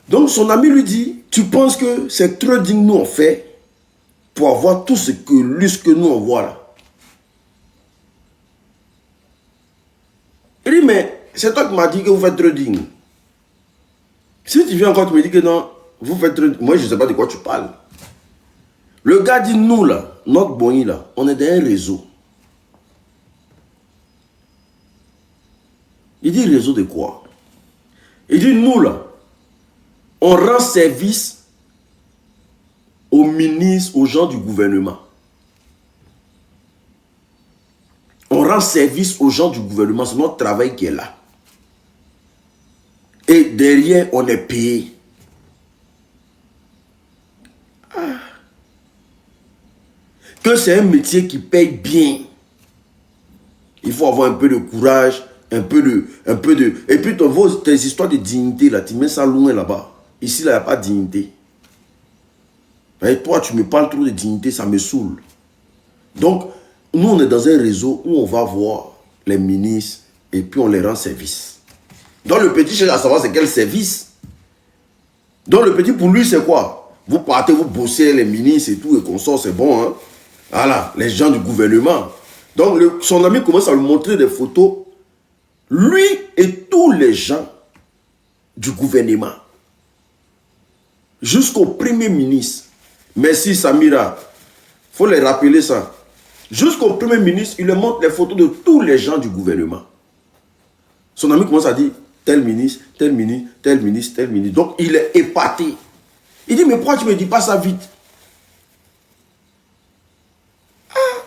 Donc son ami lui dit, tu penses que c'est trading nous on fait pour avoir tout ce que nous on voit là? Il dit, mais c'est toi qui m'as dit que vous faites trading. Si tu viens encore, tu me dis que non, vous faites trading. Moi, je ne sais pas de quoi tu parles. Le gars dit, nous là, notre Boni là, on est dans un réseau. Il dit, réseau de quoi? Il dit, nous là, on rend service aux ministres, aux gens du gouvernement. On rend service aux gens du gouvernement. C'est notre travail qui est là. Et derrière, on est payé. Que c'est un métier qui paye bien. Il faut avoir un peu de courage, un peu de... Et puis tes histoires de dignité, là, tu mets ça loin là-bas. Ici, là, il n'y a pas de dignité. Et toi, tu me parles trop de dignité, ça me saoule. Donc, nous, on est dans un réseau où on va voir les ministres et puis on les rend service. Donc, le petit cherche à savoir c'est quel service. Donc, le petit, pour lui, c'est quoi? Vous partez, vous bossez les ministres et tout, et qu'on sort, c'est bon, hein? Voilà, les gens du gouvernement. Donc, son ami commence à lui montrer des photos. Lui et tous les gens du gouvernement. Jusqu'au premier ministre. Merci Samira. Il faut les rappeler ça. Jusqu'au premier ministre, il lui montre les photos de tous les gens du gouvernement. Son ami commence à dire, tel ministre, tel ministre, tel ministre, tel ministre. Donc, il est épaté. Il dit, mais pourquoi tu ne me dis pas ça vite?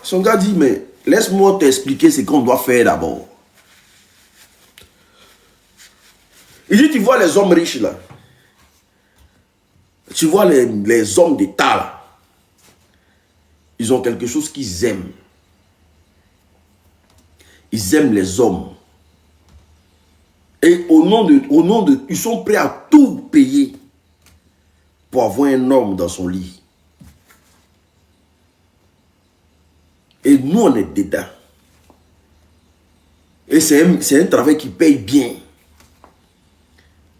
Son gars dit, mais laisse-moi t'expliquer ce qu'on doit faire d'abord. Il dit, tu vois les hommes riches là. Tu vois les hommes d'État là. Ils ont quelque chose qu'ils aiment. Ils aiment les hommes. Et au nom de, ils sont prêts à tout payer pour avoir un homme dans son lit. Et nous, on est dedans. Et c'est un travail qui paye bien.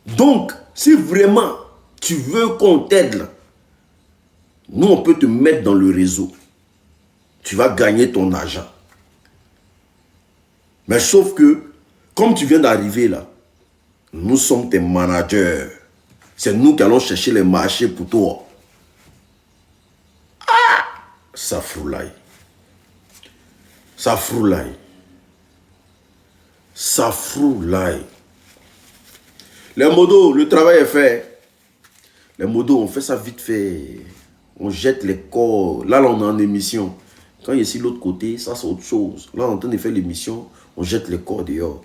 Donc, si vraiment tu veux qu'on t'aide, là, nous, on peut te mettre dans le réseau. Tu vas gagner ton argent. Mais sauf que, comme tu viens d'arriver là, nous sommes tes managers. C'est nous qui allons chercher les marchés pour toi. Ah! Ça froulaille. Ça froulaille. Ça froulaille. Les modos, le travail est fait. Les modos, on fait ça vite fait. On jette les corps. Là, on est en émission. Quand il est ici l'autre côté, ça c'est autre chose. Là, on est en train de faire l'émission. On jette les corps dehors.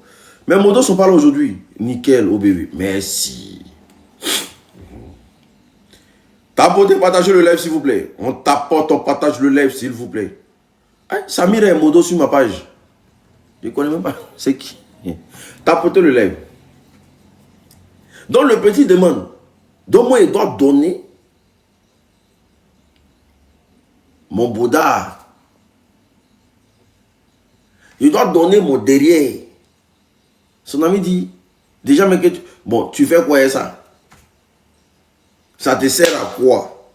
Mais les modos sont pas là aujourd'hui. Nickel, au bébé. Merci. Tapotez, partagez le live, s'il vous plaît. On tapote, on partage le live, s'il vous plaît. Hey, Samir est modo sur ma page. Je ne connais même pas. C'est qui? Tapotez le live. Donc le petit demande. Donc moi, il doit donner mon boudard. Il doit donner mon derrière. Son ami dit, déjà, mais que bon, tu fais quoi ça? Ça te sert à quoi?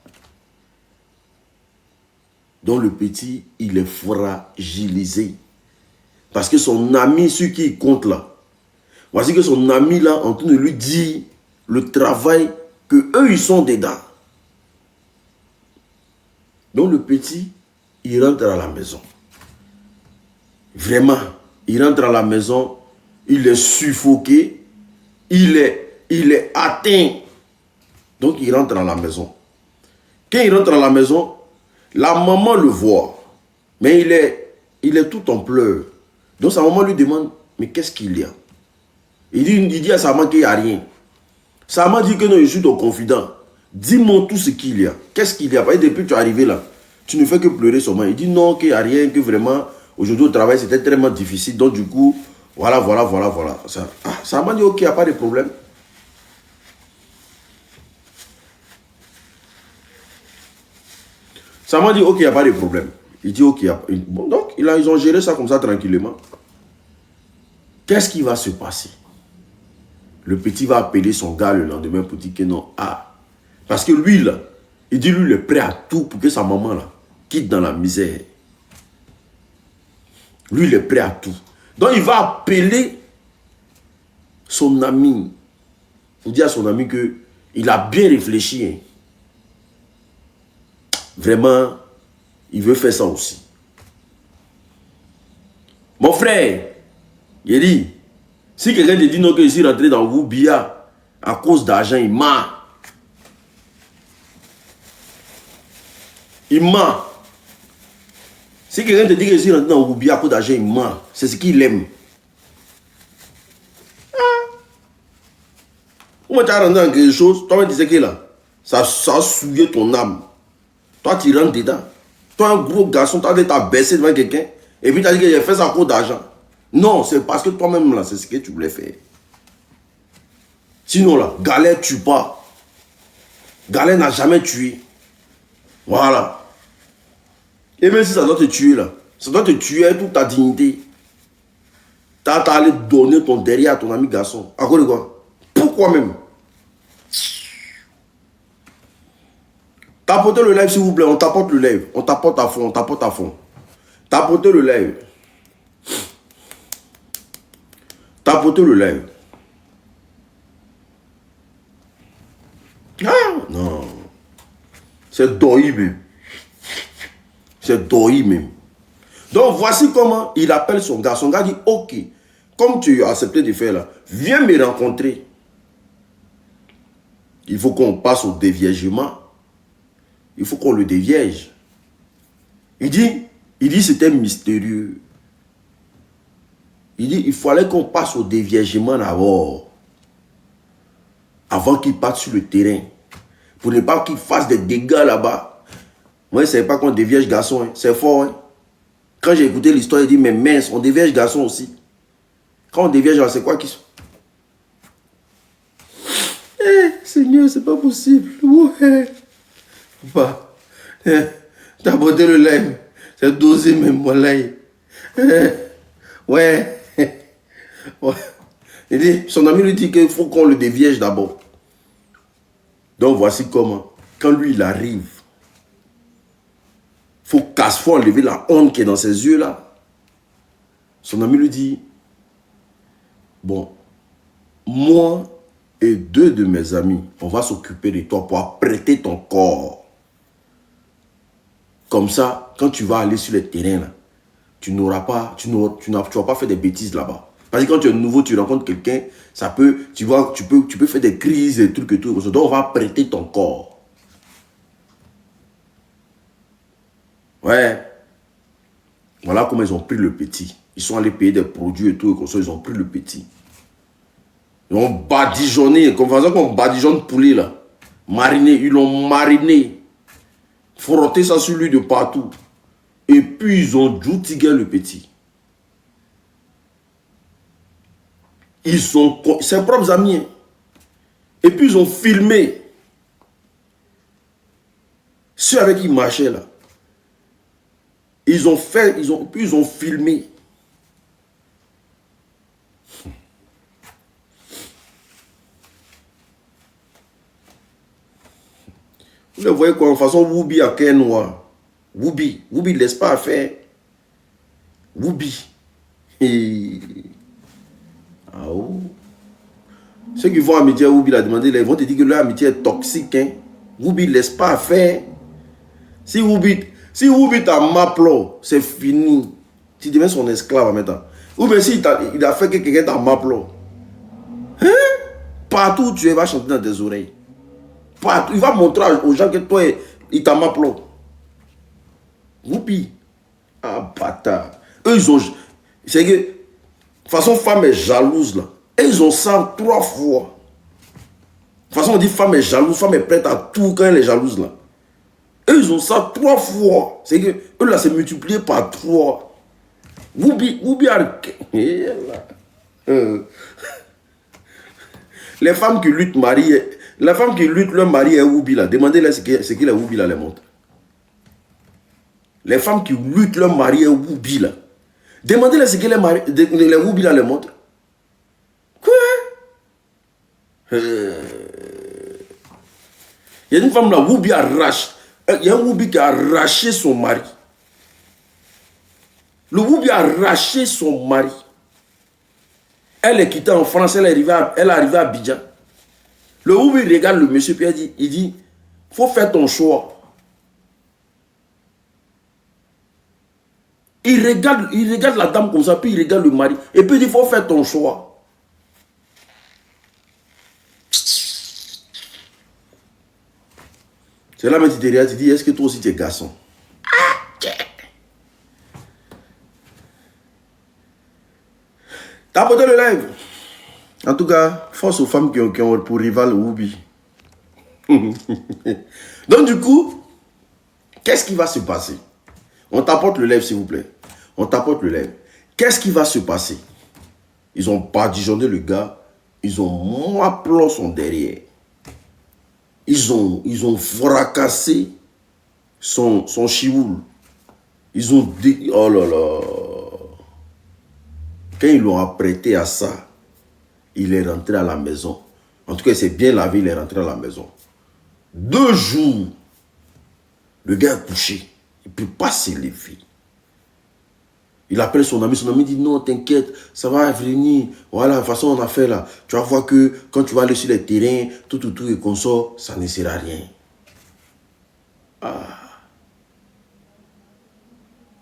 Donc le petit, il est fragilisé. Parce que son ami, celui qui compte là, voici que son ami là, en train de lui dire le travail que eux ils sont dedans. Donc le petit, il rentre à la maison. Vraiment, il rentre à la maison, il est suffoqué, il est atteint. Donc il rentre à la maison. Quand il rentre à la maison, la maman le voit, mais il est tout en pleurs. Donc sa maman lui demande, mais qu'est-ce qu'il y a? Il dit à sa maman qu'il n'y a rien. Sa maman dit que non, je suis ton confident. Dis-moi tout ce qu'il y a. Qu'est-ce qu'il y a? Parce que depuis que tu es arrivé là, tu ne fais que pleurer seulement. Il dit non, qu'il n'y a rien, que vraiment, aujourd'hui au travail, c'était tellement difficile. Donc du coup, voilà. Sa maman dit ok, il n'y a pas de problème. Sa maman dit ok, il n'y a pas de problème. Il dit ok, bon, donc ils ont géré ça comme ça tranquillement. Qu'est-ce qui va se passer? Le petit va appeler son gars le lendemain pour dire que non. Ah. Parce que lui, là, il dit lui, il est prêt à tout pour que sa maman, là, quitte dans la misère. Lui, il est prêt à tout. Donc, il va appeler son ami. Pour dire à son ami que il a bien réfléchi. Hein. Vraiment, il veut faire ça aussi. Mon frère, il dit, si quelqu'un te dit non que je suis rentré dans Woubia à cause d'argent, il ment. Il ment. Si quelqu'un te dit que je suis rentré dans Woubia à cause d'argent, il ment. C'est ce qu'il aime. Comment tu as rentré dans quelque chose, toi tu sais que là, ça a souillé ton âme. Toi tu rentres dedans. Toi un gros garçon, tu as baissé devant quelqu'un et puis tu as dit que j'ai fait ça à cause d'argent. Non, c'est parce que toi-même là, c'est ce que tu voulais faire. Sinon là, Galère tue pas. Galère n'a jamais tué. Voilà. Et même si ça doit te tuer là, ça doit te tuer toute ta dignité. Tu as allé donner ton derrière à ton ami garçon. À cause de quoi? Pourquoi même? Tapotez le live s'il vous plaît, on tapote le live. On tapote à fond, on tapote à fond. Tapotez le live. Tapotez le live. Ah non. C'est Doi même. C'est Doi même. Donc voici comment il appelle son gars. Son gars dit ok, comme tu as accepté de faire là, viens me rencontrer. Il faut qu'on passe au déviègement. Il faut qu'on le déviège. Il dit c'était mystérieux. Il dit il fallait qu'on passe au déviègement d'abord. Avant qu'il parte sur le terrain. Pour ne pas qu'il fasse des dégâts là-bas. Moi, je ne savais pas qu'on déviège garçon. Hein. C'est fort. Hein. Quand j'ai écouté l'histoire, il dit mais mince, on déviège garçon aussi. Quand on déviège, c'est quoi qui sont? Seigneur, c'est pas possible. Ouais. Bah, t'as abordé le live. C'est dosé même, mon live. Ouais. Ouais. Il dit, son ami lui dit qu'il faut qu'on le déviège d'abord. Donc voici comment. Quand lui, il arrive, faut enlever la honte qui est dans ses yeux là. Son ami lui dit, bon, moi et 2 de mes amis, on va s'occuper de toi pour apprêter ton corps. Comme ça, quand tu vas aller sur le terrain là, tu vas pas faire des bêtises là-bas. Parce que quand tu es nouveau, tu rencontres quelqu'un, ça peut, tu peux faire des crises, des trucs et tout. Donc on va apprêter ton corps. Ouais. Voilà comment ils ont pris le petit. Ils sont allés payer des produits et tout, et comme ça, ils ont pris le petit. Ils ont badigeonné, comme façon qu'on badigeonne poulet là. Mariné, ils l'ont mariné. Frotté ça sur lui de partout. Et puis ils ont joutigué le petit. Ils sont ses propres amis. Hein. Et puis ils ont filmé. Ceux avec qui ils marchaient là. Ils ont filmé. Vous le voyez quoi, en façon Woubi à quel noir. Woubi ne laisse pas faire. Woubi. Ah oh. Ceux qui vont à Amitié Woubi l'a demandé, ils vont te dire que leur amitié est toxique. Hein. Woubi ne laisse pas faire. Si Woubi t'a maplo, c'est fini. Tu deviens son esclave maintenant. Ou bien si il a fait que quelqu'un t'a maplo. Hein? Partout où tu es, il va chanter dans tes oreilles. Partout, il va montrer aux gens que toi, il t'a maplo. Woubi. Ah, bâtard. Eux, ils ont... C'est que... De toute façon, femme est jalouse, là. Et ils ont ça 3 fois. De toute façon, on dit femme est jalouse, femme est prête à tout quand elle est jalouse, là. Eux, ils ont ça 3 fois. C'est que eux, là, c'est multiplié par 3. Woubi a... Les femmes qui luttent leur mari est Woubi, là. Demandez-leur ce qu'il est Woubi, là, les montre. Les femmes qui luttent leur mari est Woubi, là. Demandez-leur ce qu'il est les Woubi, là, les montre. Quoi? Il y a une femme là, Woubi arrache. Il y a un Woubi qui a arraché son mari. Le Woubi a arraché son mari. Elle est quittée en France, elle est arrivée à Abidjan. Le Woubi regarde le monsieur, puis il dit, faut faire ton choix. Il regarde la dame comme ça, puis il regarde le mari. Et puis il dit, faut faire ton choix. C'est là, mais tu te regardes, tu dis, est-ce que toi aussi tu es garçon? T'as apporté le live. En tout cas, force aux femmes qui ont pour rival Woubi. Donc du coup, qu'est-ce qui va se passer? On t'apporte le live, s'il vous plaît. On t'apporte le live. Qu'est-ce qui va se passer? Ils ont badigeonné le gars. Ils ont moiplon son derrière. Ils ont fracassé son chioul. Ils ont dit, oh là là. Quand ils l'ont apprêté à ça, il est rentré à la maison. En tout cas, il s'est bien lavé, il est rentré à la maison. 2 jours, le gars est couché. Il ne peut pas s'élever. Il appelle son ami dit non, t'inquiète, ça va venir. Voilà, de toute façon, on a fait là. Tu vas voir que quand tu vas aller sur les terrains, tout et qu'on sort, ça ne sert à rien. Ah.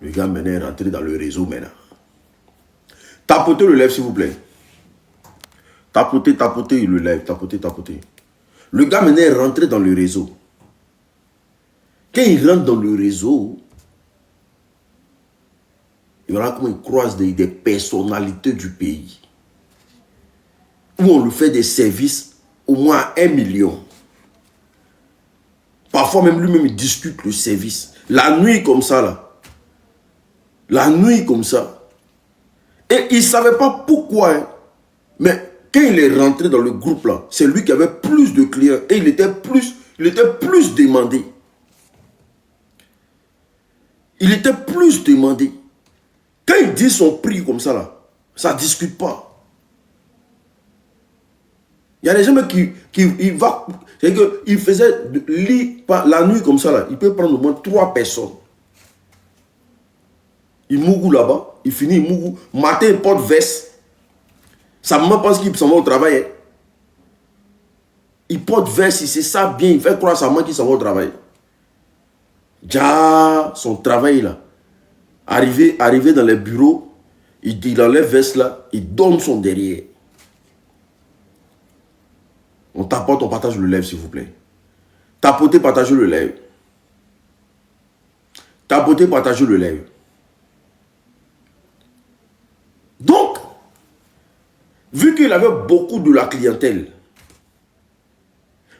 Le gars maintenant est rentré dans le réseau maintenant. Tapotez le live, s'il vous plaît. Tapotez le live, tapotez. Le gars maintenant est rentré dans le réseau. Quand il rentre dans le réseau, il verra comment il croise des personnalités du pays. Où on lui fait des services au moins à 1 million. Parfois même lui-même il discute le service. La nuit comme ça là. La nuit comme ça. Et il ne savait pas pourquoi. Hein. Mais quand il est rentré dans le groupe là, c'est lui qui avait plus de clients. Et il était plus demandé. Il était plus demandé. Quand il dit son prix comme ça là, ça ne discute pas. Il y a des gens qui c'est que il faisait lit la nuit comme ça là, il peut prendre au moins 3 personnes. Il mougou là-bas, il finit, il mougou. Matin, il porte veste. Sa maman pense qu'il s'en va au travail. Hein. Il porte veste, il sait ça bien, il fait croire à sa maman qu'il s'en va au travail. Déjà, son travail là. Arrivé dans les bureaux, il enlève veste là, il donne son derrière. On tapote, on partage le live, s'il vous plaît. Tapotez, partagez le live. Tapotez, partagez le live. Donc, vu qu'il avait beaucoup de la clientèle,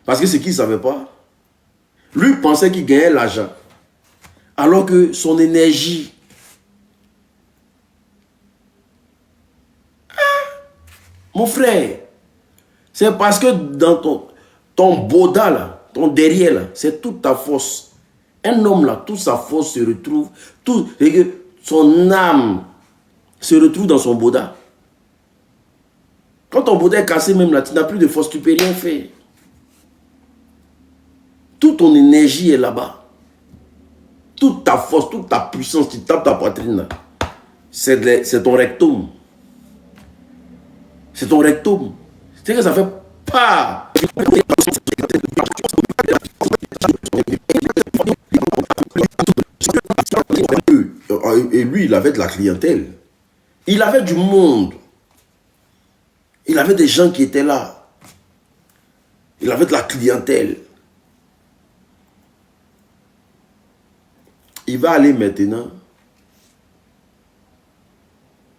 parce que ce qu'il ne savait pas, lui pensait qu'il gagnait l'argent, alors que son énergie, mon frère, c'est parce que dans ton boda là, ton derrière là, c'est toute ta force. Un homme là, toute sa force se retrouve, son âme se retrouve dans son boda. Quand ton boda est cassé même là, tu n'as plus de force, tu ne peux rien faire. Toute ton énergie est là-bas. Toute ta force, toute ta puissance, tu tapes ta poitrine là. C'est ton rectum. C'est ton rectum. C'est que ça fait pas. Et lui, il avait de la clientèle. Il avait du monde. Il avait des gens qui étaient là. Il avait de la clientèle. Il va aller maintenant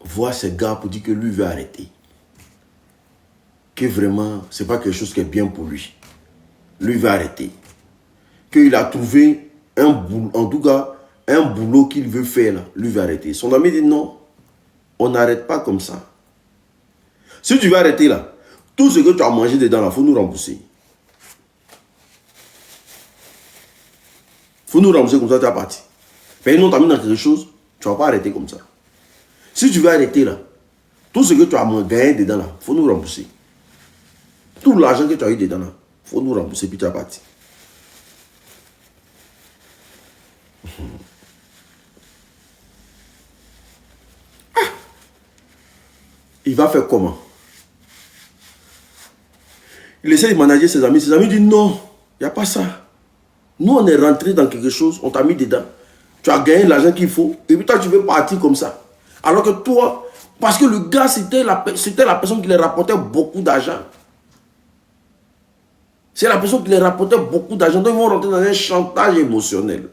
voir ces gars pour dire que lui veut arrêter. Que vraiment, ce n'est pas quelque chose qui est bien pour lui. Lui veut arrêter. Qu'il a trouvé un boulot, en tout cas, un boulot qu'il veut faire là. Lui veut arrêter. Son ami dit non, on n'arrête pas comme ça. Si tu veux arrêter là, tout ce que tu as mangé dedans là, il faut nous rembourser. Il faut nous rembourser comme ça, tu es parti. Mais non, tu as mis dans quelque chose, tu ne vas pas arrêter comme ça. Si tu veux arrêter là, tout ce que tu as gagné dedans là, il faut nous rembourser. Tout l'argent que tu as eu dedans, il faut nous rembourser, puis tu as parti. Il va faire comment? Il essaie de manager ses amis. Ses amis disent non, il n'y a pas ça. Nous, on est rentré dans quelque chose, on t'a mis dedans. Tu as gagné l'argent qu'il faut, et puis toi, tu veux partir comme ça. Alors que toi, parce que le gars, c'était la personne qui leur rapportait beaucoup d'argent. C'est la personne qui leur rapportait beaucoup d'argent. Donc, ils vont rentrer dans un chantage émotionnel.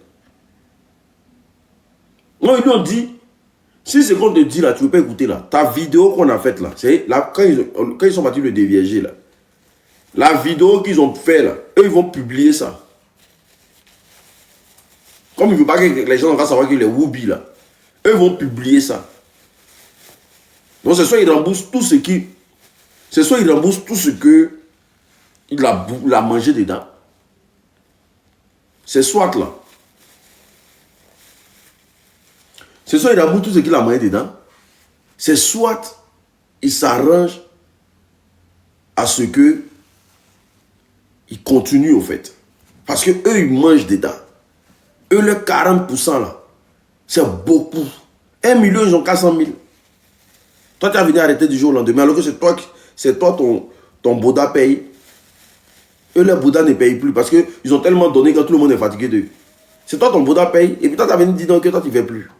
Non, ils lui ont dit, si ce qu'on te dit là, tu ne peux pas écouter là. Ta vidéo qu'on a faite là, c'est là, quand ils sont partis le dévierger là, la vidéo qu'ils ont fait là, eux, ils vont publier ça. Comme ils ne veulent pas que les gens vont savoir qu'il est Woubi là. Eux vont publier ça. Donc c'est soit ils remboursent tout ce qui. C'est soit ils remboursent tout ce que il a mangé dedans. C'est soit là. C'est soit il remboursent tout ce qu'il a mangé dedans. C'est soit il s'arrange à ce que il continue au fait. Parce que eux ils mangent dedans. Eux, le 40% là, c'est beaucoup. 1 million, ils ont 400 000. Toi, tu as venu arrêter du jour au lendemain, alors que c'est toi ton Bouddha paye. Eux, le Bouddha ne paye plus parce qu'ils ont tellement donné que tout le monde est fatigué d'eux. C'est toi ton Bouddha paye, et puis toi, tu as venu dire donc que toi, tu ne fais plus.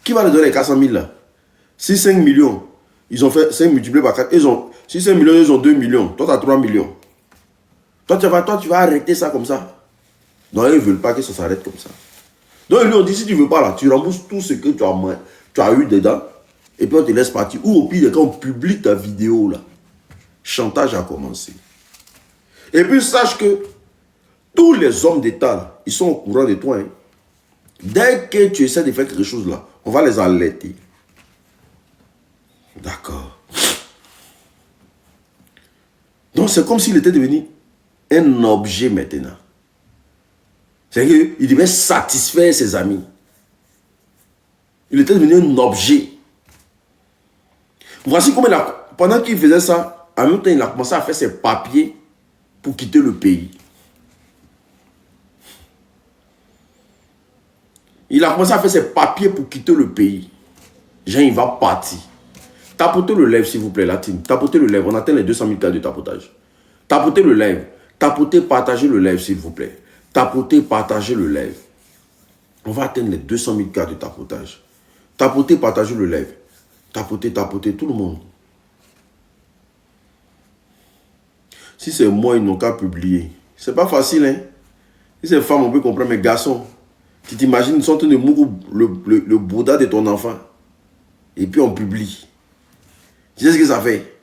Qui va leur donner les 400 000 là? Si 5 millions, ils ont fait 5 multipliés par 4, si 5 millions, ils ont 2 millions. Toi, tu as 3 millions. Toi, tu vas arrêter ça comme ça. Non, ils ne veulent pas que ça s'arrête comme ça. Donc, ils lui ont dit, si tu ne veux pas là, tu rembourses tout ce que tu as eu dedans, et puis on te laisse partir. Ou au pire, quand on publie ta vidéo là, chantage a commencé. Et puis, sache que tous les hommes d'État, ils sont au courant de toi. Hein. Dès que tu essaies de faire quelque chose là, on va les alerter. D'accord. Donc, c'est comme s'il était devenu un objet maintenant. C'est-à-dire qu'il devait satisfaire ses amis. Il était devenu un objet. Voici comment pendant qu'il faisait ça, en même temps, il a commencé à faire ses papiers pour quitter le pays. Il a commencé à faire ses papiers pour quitter le pays. Jean, il va partir. Tapotez le live, s'il vous plaît, la team. Tapotez le live. On atteint les 200 000 cas de tapotage. Tapotez le live. Tapotez, partagez le live, s'il vous plaît. Tapotez, partagez le live. On va atteindre les 200 000 cas de tapotage. Tapotez, partagez le live. Tapotez, tout le monde. Si c'est moi, ils n'ont qu'à publier. C'est pas facile, hein. Si c'est femme, on peut comprendre, mais garçons, tu t'imagines, ils sont en train de mourir le Bouddha de ton enfant. Et puis on publie. Tu sais ce que ça fait?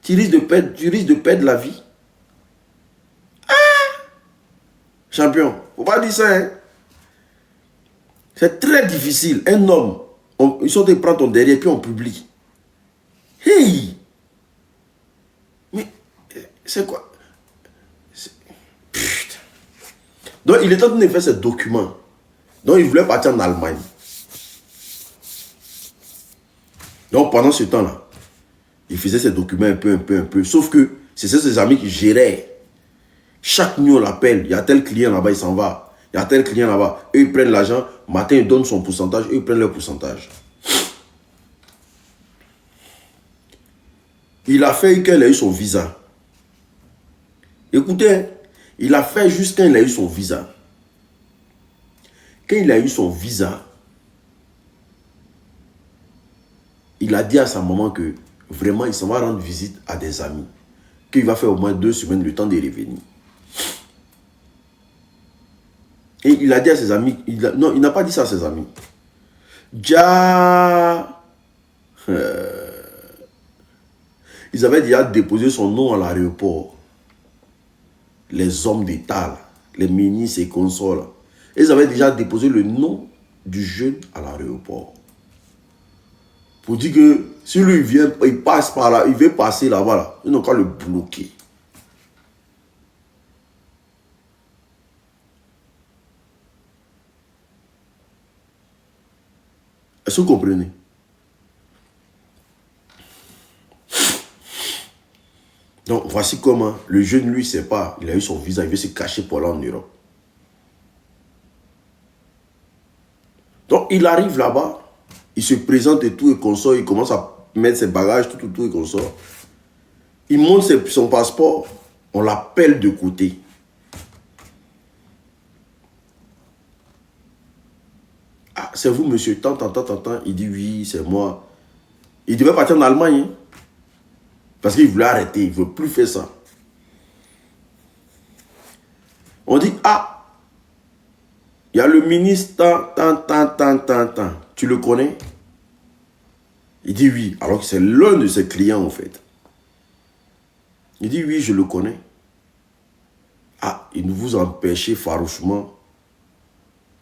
Tu risques de perdre la vie. Ah! Champion, faut pas dire ça, hein. C'est très difficile. Un homme, ils sont en train de prendre ton derrière et puis on publie. Hey! Mais, c'est quoi? Putain. Donc, il est en train de faire ses documents. Donc, il voulait partir en Allemagne. Donc, pendant ce temps-là, il faisait ses documents un peu. Sauf que c'est ses amis qui géraient. Chaque nuit, on l'appelle. Il y a tel client là-bas, il s'en va. Il y a tel client là-bas. Eux, ils prennent l'argent. Matin, ils donnent son pourcentage. Eux, ils prennent leur pourcentage. Il a fait qu'il a eu son visa. Écoutez, il a fait juste quand il a eu son visa. Quand il a eu son visa, il a dit à sa maman que vraiment, il s'en va rendre visite à des amis. Qu'il va faire au moins 2 semaines le temps de revenir. Et il a dit à ses amis, non, il n'a pas dit ça à ses amis. Ils avaient déjà déposé son nom à l'aéroport. Les hommes d'État, les ministres et consorts. Ils avaient déjà déposé le nom du jeune à l'aéroport. Pour dire que si lui vient, il passe par là, il veut passer là-bas, là, ils n'ont qu'à le bloquer. Est-ce que vous comprenez? voici comment le jeune, lui, sait pas. Il a eu son visa, il veut se cacher pour aller en Europe. Donc, il arrive là-bas, il se présente et tout, et consort, il commence à mettre ses bagages, tout, et consort. Il monte son passeport, on l'appelle de côté. Ah, c'est vous, monsieur, tant. Il dit, oui, c'est moi. Il devait partir en Allemagne, hein, parce qu'il voulait arrêter, il ne veut plus faire ça. On dit, ah, il y a le ministre, tant. Tu le connais? Il dit oui, alors que c'est l'un de ses clients, en fait. Il dit oui, je le connais. Ah, il vous empêchez farouchement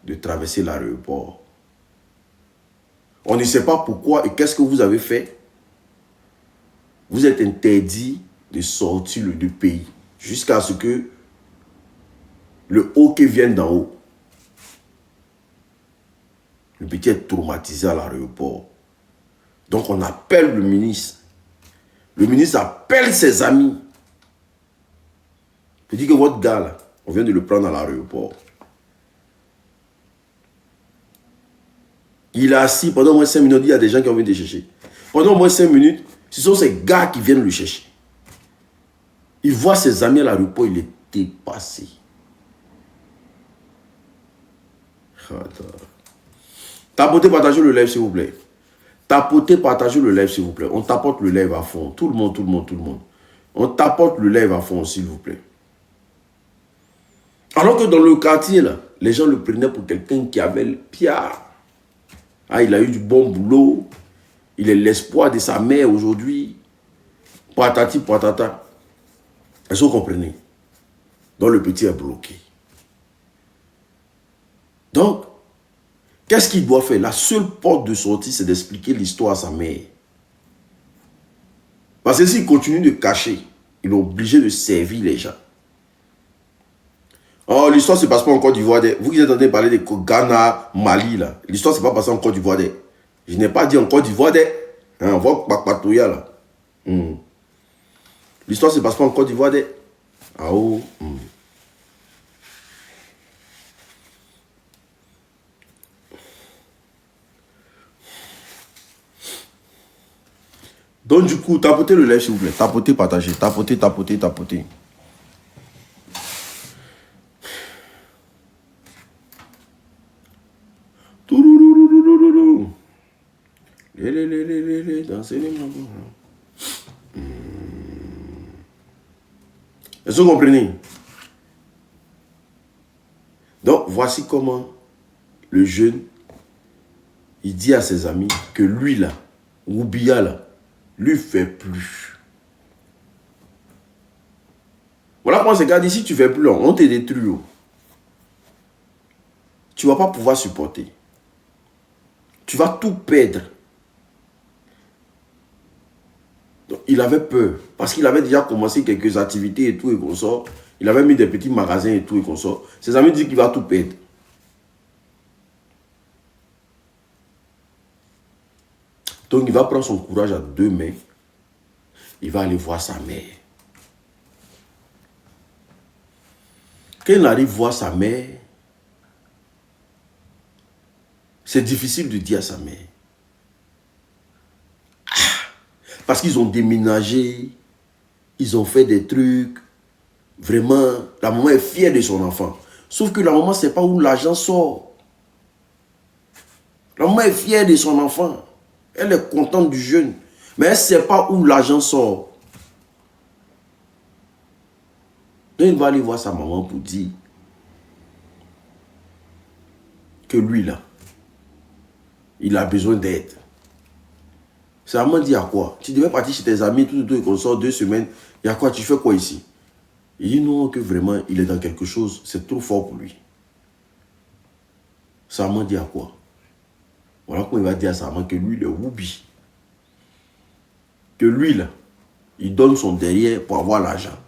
de traverser l'aéroport. On ne sait pas pourquoi et qu'est-ce que vous avez fait. Vous êtes interdit de sortir du pays jusqu'à ce que le hockey vienne d'en haut. Le petit est traumatisé à l'aéroport. Donc on appelle le ministre. Le ministre appelle ses amis. Il dit que votre gars là, on vient de le prendre à l'aéroport. Il est assis pendant au moins 5 minutes. Il y a des gens qui ont envie de le chercher. Pendant au moins 5 minutes, ce sont ces gars qui viennent le chercher. Il voit ses amis à l'aéroport, il est dépassé. Tapotez, partagez le live s'il vous plaît. Tapotez, partagez le live s'il vous plaît. On tapote le live à fond. Tout le monde. On tapote le live à fond s'il vous plaît. Alors que dans le quartier, là, les gens le prenaient pour quelqu'un qui avait le piard. Ah, il a eu du bon boulot. Il est l'espoir de sa mère aujourd'hui. Patati, patata. Est-ce que vous comprenez? Donc le petit est bloqué. Donc, qu'est-ce qu'il doit faire? La seule porte de sortie, c'est d'expliquer l'histoire à sa mère. Parce que s'il continue de cacher, il est obligé de servir les gens. Oh, l'histoire ne se passe pas en Côte d'Ivoire. Vous qui êtes en train de parler de Ghana, Mali, là. L'histoire ne s'est pas passée en Côte d'Ivoire. Je n'ai pas dit en Côte d'Ivoire. On va patouiller là. L'histoire ne se passe pas en Côte d'Ivoire. Ah oh. Donc du coup, tapotez le live s'il vous plaît. Tapotez, partagez. Tapotez. Est-ce que vous comprenez? Donc, voici comment le jeune, il dit à ses amis que lui là, Roubia là, lui fait plus. Voilà comment c'est gars dit, si tu fais plus, on te détruit. Tu ne vas pas pouvoir supporter. Tu vas tout perdre. Donc, il avait peur. Parce qu'il avait déjà commencé quelques activités et tout et qu'on sort. Il avait mis des petits magasins et tout et qu'on sort. Ses amis disent qu'il va tout perdre. Donc il va prendre son courage à 2 mains. Il va aller voir sa mère. Quand il arrive voir sa mère, c'est difficile de dire à sa mère. Parce qu'ils ont déménagé, ils ont fait des trucs. Vraiment, la maman est fière de son enfant. Sauf que la maman ne sait pas où l'argent sort. La maman est fière de son enfant. Elle est contente du jeune. Mais elle ne sait pas où l'argent sort. Donc il va aller voir sa maman pour dire que lui là, il a besoin d'aide. Sa maman dit à quoi? Tu devais partir chez tes amis, tout, et qu'on sort 2 semaines. Il y a quoi? Tu fais quoi ici? Il dit non, que vraiment, il est dans quelque chose. C'est trop fort pour lui. Sa maman dit à quoi? Voilà comment il va dire à sa maman que lui, il est Woubi. Que lui, là, il donne son derrière pour avoir l'argent.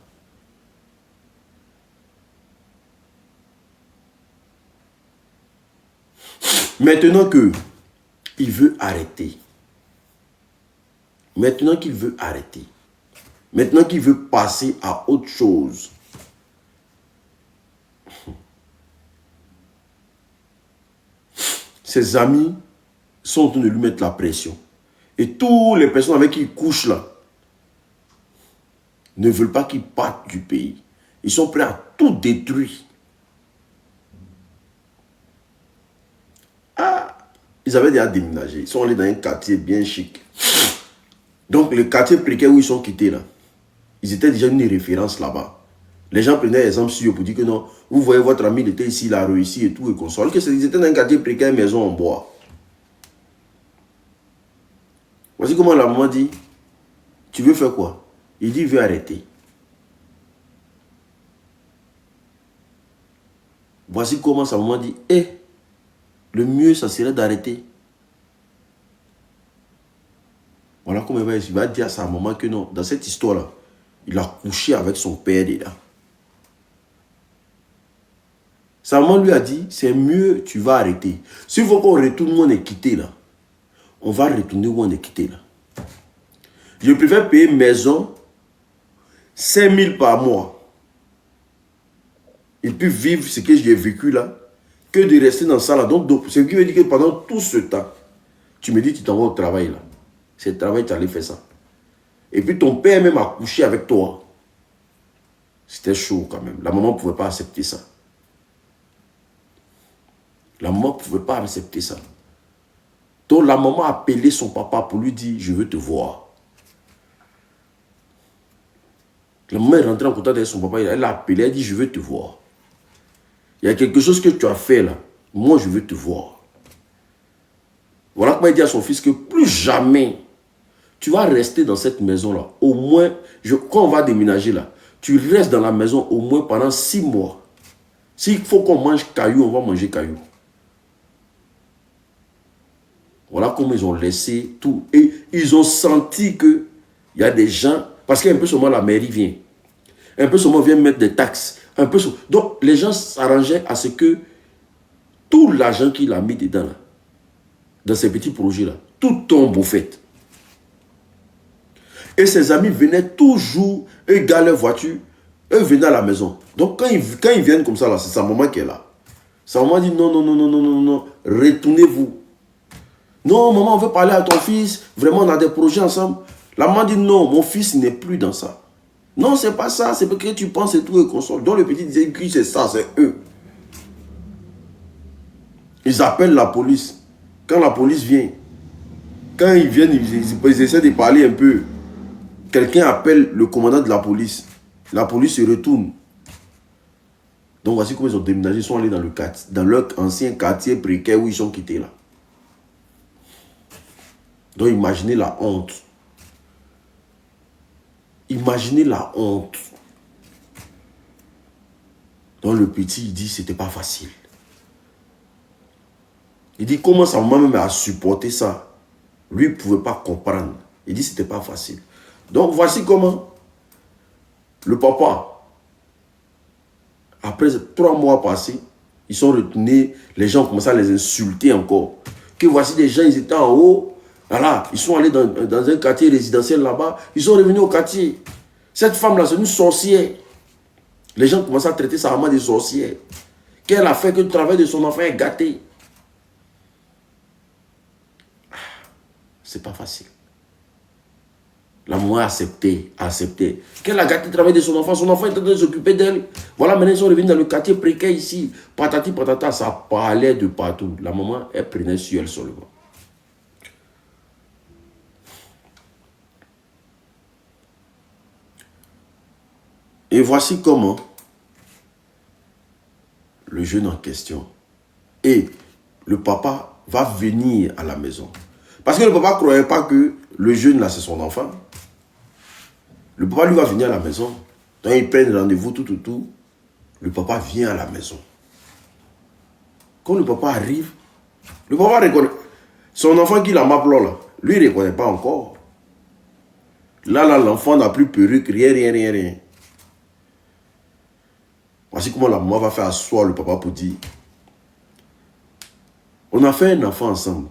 Maintenant que il veut arrêter. Maintenant qu'il veut arrêter. Maintenant qu'il veut passer à autre chose. Ses amis sont en train de lui mettre la pression. Et toutes les personnes avec qui il couche là ne veulent pas qu'il parte du pays. Ils sont prêts à tout détruire. Ah, ils avaient déjà déménagé. Ils sont allés dans un quartier bien chic. Donc le quartier précaire où ils sont quittés là, ils étaient déjà une référence là-bas. Les gens prenaient exemple sur eux pour dire que non, vous voyez votre ami, il était ici, il a réussi et tout et console. Que ils étaient dans un quartier précaire, maison en bois. Voici comment la maman dit, tu veux faire quoi? Il dit, il veut arrêter. Voici comment sa maman dit, le mieux, ça serait d'arrêter. Voilà comment il va dire à sa maman que non, dans cette histoire-là, il a couché avec son père déjà. Sa maman lui a dit, c'est mieux, tu vas arrêter. S'il faut qu'on retourne où on est quitté là, on va retourner où on est quitté là. Je préfère payer maison 5 000 par mois. Il peut vivre ce que j'ai vécu là, que de rester dans ça là. Donc ce qui veut dire que pendant tout ce temps, tu me dis que tu t'en vas au travail là. C'est le travail, tu allais faire ça. Et puis ton père même a couché avec toi. C'était chaud quand même. La maman ne pouvait pas accepter ça. La maman ne pouvait pas accepter ça. Donc la maman a appelé son papa pour lui dire, je veux te voir. La maman est rentrée en contact avec son papa, elle l'a appelé, elle a dit, je veux te voir. Il y a quelque chose que tu as fait là. Moi, je veux te voir. Voilà comment il dit à son fils que plus jamais tu vas rester dans cette maison-là. Au moins, quand on va déménager là, tu restes dans la maison au moins pendant 6 mois. S'il faut qu'on mange caillou, on va manger caillou. Voilà comment ils ont laissé tout. Et ils ont senti qu'il y a des gens, parce qu'un peu seulement la mairie vient. Un peu seulement vient mettre des taxes. Un peu seulement. Donc les gens s'arrangeaient à ce que tout l'argent qu'il a mis dedans, là, dans ces petits projets-là, tout tombe au fait. Et ses amis venaient toujours, eux garent leur voiture, eux venaient à la maison. Donc quand ils viennent comme ça, là, c'est sa maman qui est là. Sa maman dit non, non, non, non, non, non, non, retournez-vous. Non, maman, on veut parler à ton fils. Vraiment, on a des projets ensemble. La maman dit non, mon fils n'est plus dans ça. Non, c'est pas ça, c'est parce que tu penses et tout et console. Donc le petit disait que c'est ça, c'est eux. Ils appellent la police. Quand la police vient, quand ils viennent, ils essaient de parler un peu. Quelqu'un appelle le commandant de la police. La police se retourne. Donc voici comment ils ont déménagé. Ils sont allés dans leur ancien quartier précaire où ils sont quittés là. Donc imaginez la honte. Imaginez la honte. Donc le petit, il dit, c'était pas facile. Il dit, comment sa maman même a supporté ça? Lui, il ne pouvait pas comprendre. Il dit, c'était pas facile. Donc voici comment le papa, après 3 mois passés, ils sont retournés, les gens ont commencé à les insulter encore. Que voici des gens, ils étaient en haut, voilà, ils sont allés dans un quartier résidentiel là-bas, ils sont revenus au quartier. Cette femme-là, c'est une sorcière. Les gens commencent à traiter sa maman de sorcière. Qu'elle a fait que le travail de son enfant est gâté. C'est pas facile. La maman a accepté. Qu'elle a gâté le travail de son enfant est en train de s'occuper d'elle. Voilà, maintenant ils sont revenus dans le quartier précaire ici. Patati patata, ça parlait de partout. La maman, elle prenait sur elle seulement. Et voici comment le jeune en question et le papa va venir à la maison. Parce que le papa ne croyait pas que le jeune là c'est son enfant. Le papa lui va venir à la maison. Donc ils prennent rendez-vous, tout. Le papa vient à la maison. Quand le papa arrive, le papa reconnaît. Son enfant qui l'a m'appelé là, lui il ne reconnaît pas encore. Là, l'enfant n'a plus perruque, rien. Voici comment la maman va faire asseoir le papa pour dire, on a fait un enfant ensemble.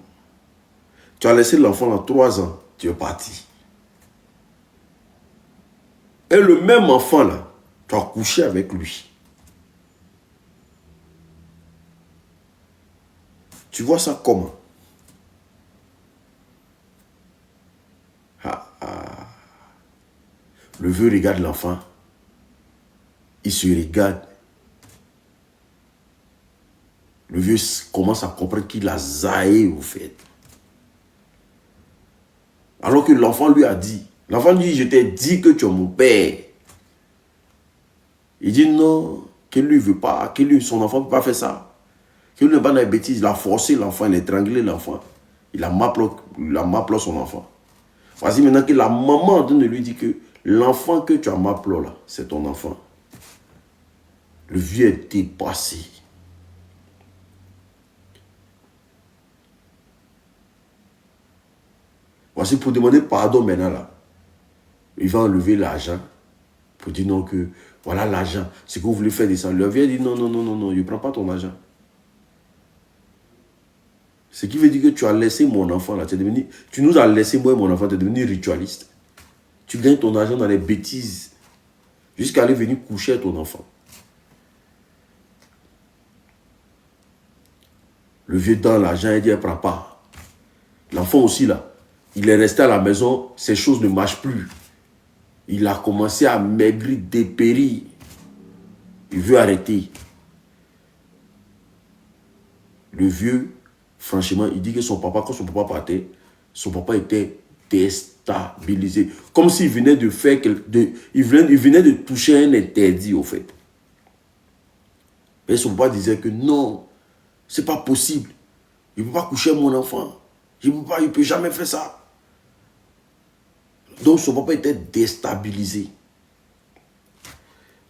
Tu as laissé l'enfant dans 3 ans, tu es parti. Et le même enfant là, tu as couché avec lui. Tu vois ça comment? Le vieux regarde l'enfant. Il se regarde. Le vieux commence à comprendre qu'il a zaï au fait. Alors que l'enfant lui a dit. L'enfant dit, je t'ai dit que tu es mon père. Il dit non, que lui ne veut pas, que lui, son enfant ne peut pas faire ça. Que lui n'est pas dans les bêtises. Il a forcé l'enfant, il a étranglé l'enfant. Il a mappelé son enfant. Voici maintenant que la maman en train de lui dire que l'enfant que tu as mappelé là, c'est ton enfant. Le vieux est dépassé. Voici pour demander pardon maintenant là. Il va enlever l'argent pour dire non que voilà l'argent. Ce que vous voulez faire descendre. Le vieux dit non, non, non, non, non, je ne prends pas ton argent. Ce qui veut dire que tu as laissé mon enfant là. Tu nous as laissé moi et mon enfant, tu es devenu ritualiste. Tu gagnes ton argent dans les bêtises. Jusqu'à aller venir coucher à ton enfant. Le vieux dans l'argent, il dit, elle ne prend pas. L'enfant aussi là, il est resté à la maison, ces choses ne marchent plus. Il a commencé à maigrir, dépérir. Il veut arrêter. Le vieux, franchement, il dit que son papa, quand son papa partait, son papa était déstabilisé. Comme s'il venait de faire il venait de toucher un interdit, au fait. Et son papa disait que non, c'est pas possible. Il ne peut pas coucher mon enfant. Il ne peut jamais faire ça. Donc son papa était déstabilisé.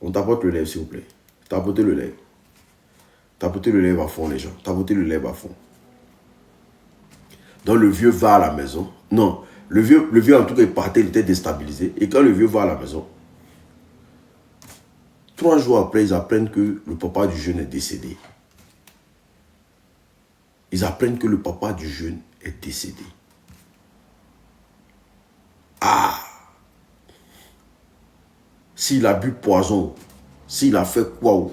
On t'apporte le lèvre, s'il vous plaît. Tapotez le lèvre. Tapotez le lèvre à fond, les gens. Tapotez le lèvre à fond. Donc le vieux va à la maison. Non, le vieux en tout cas, il partait, il était déstabilisé. Et quand le vieux va à la maison, 3 jours après, ils apprennent que le papa du jeune est décédé. Ils apprennent que le papa du jeune est décédé. Ah! S'il a bu poison, s'il a fait quoi?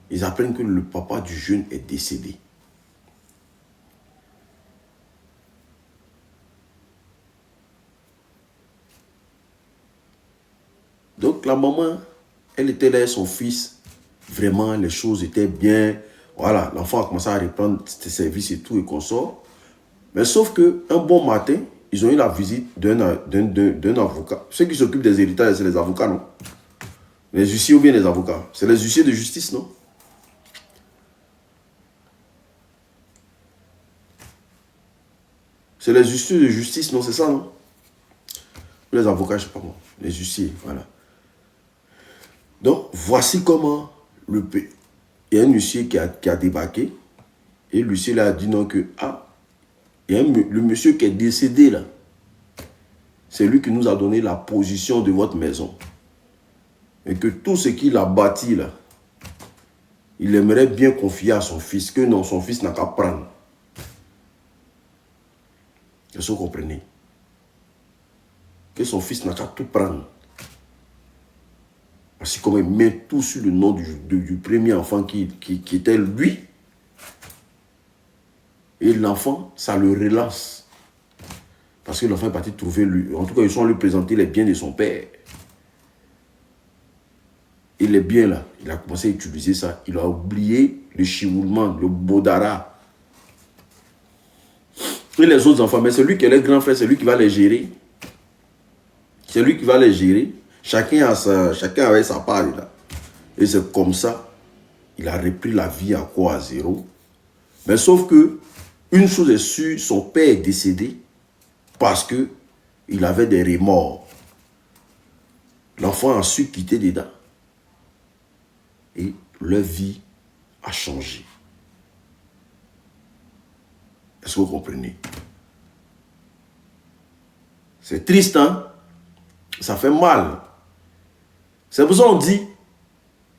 Ils apprennent que le papa du jeune est décédé. Donc la maman, elle était là, son fils, vraiment les choses étaient bien. Voilà, l'enfant a commencé à reprendre ses services et tout et qu'on sort. Mais sauf qu'un bon matin, ils ont eu la visite d'un avocat. Ceux qui s'occupent des héritages, c'est les avocats, non? Les huissiers ou bien les avocats? C'est les huissiers de justice, non? C'est les huissiers de justice, non? C'est ça, non? Les avocats, je ne sais pas moi. Les huissiers, voilà. Donc, voici comment il y a un huissier qui a débarqué. Et l'huissier là a dit non que, il y a le monsieur qui est décédé là. C'est lui qui nous a donné la position de votre maison. Et que tout ce qu'il a bâti là, il aimerait bien confier à son fils. Que non, son fils n'a qu'à prendre. Est-ce que vous comprenez? Que son fils n'a qu'à tout prendre. Parce que comme il met tout sur le nom du premier enfant qui était lui. Et l'enfant, ça le relance. Parce que l'enfant est parti trouver lui. En tout cas, ils sont lui présenter les biens de son père. Et les biens là, il a commencé à utiliser ça. Il a oublié le chivoulement, le bodara. Et les autres enfants, mais c'est lui qui est le grand frère, c'est lui qui va les gérer. C'est lui qui va les gérer. Chacun avait sa part là. Et c'est comme ça, il a repris la vie à quoi? À zéro. Mais sauf que, une chose est sûre, son père est décédé parce que il avait des remords. L'enfant a su quitter dedans. Et leur vie a changé. Est-ce que vous comprenez? C'est triste, hein? Ça fait mal. C'est pour ça qu'on dit,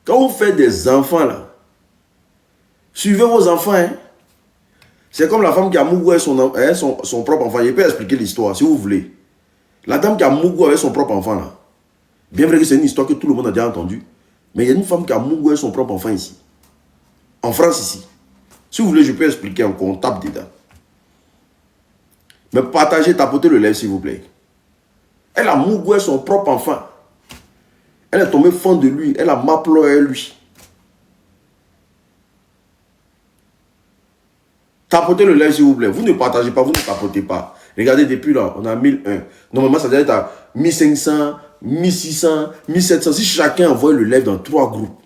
quand vous faites des enfants là, suivez vos enfants, hein? C'est comme la femme qui a mougou avec son propre enfant. Je peux expliquer l'histoire, si vous voulez. La dame qui a mougou avec son propre enfant, là. Bien vrai que c'est une histoire que tout le monde a déjà entendue. Mais il y a une femme qui a mougoué son propre enfant ici. En France ici. Si vous voulez, je peux expliquer encore, on tape dedans. Mais partagez, tapotez le lèvre s'il vous plaît. Elle a mougoué son propre enfant. Elle est tombée fan de lui. Elle a m'applaudé lui. Tapotez le live s'il vous plaît. Vous ne partagez pas, vous ne tapotez pas. Regardez, depuis là, on a 1001. Normalement, ça doit être à 1500, 1600, 1700. Si chacun envoie le live dans 3 groupes,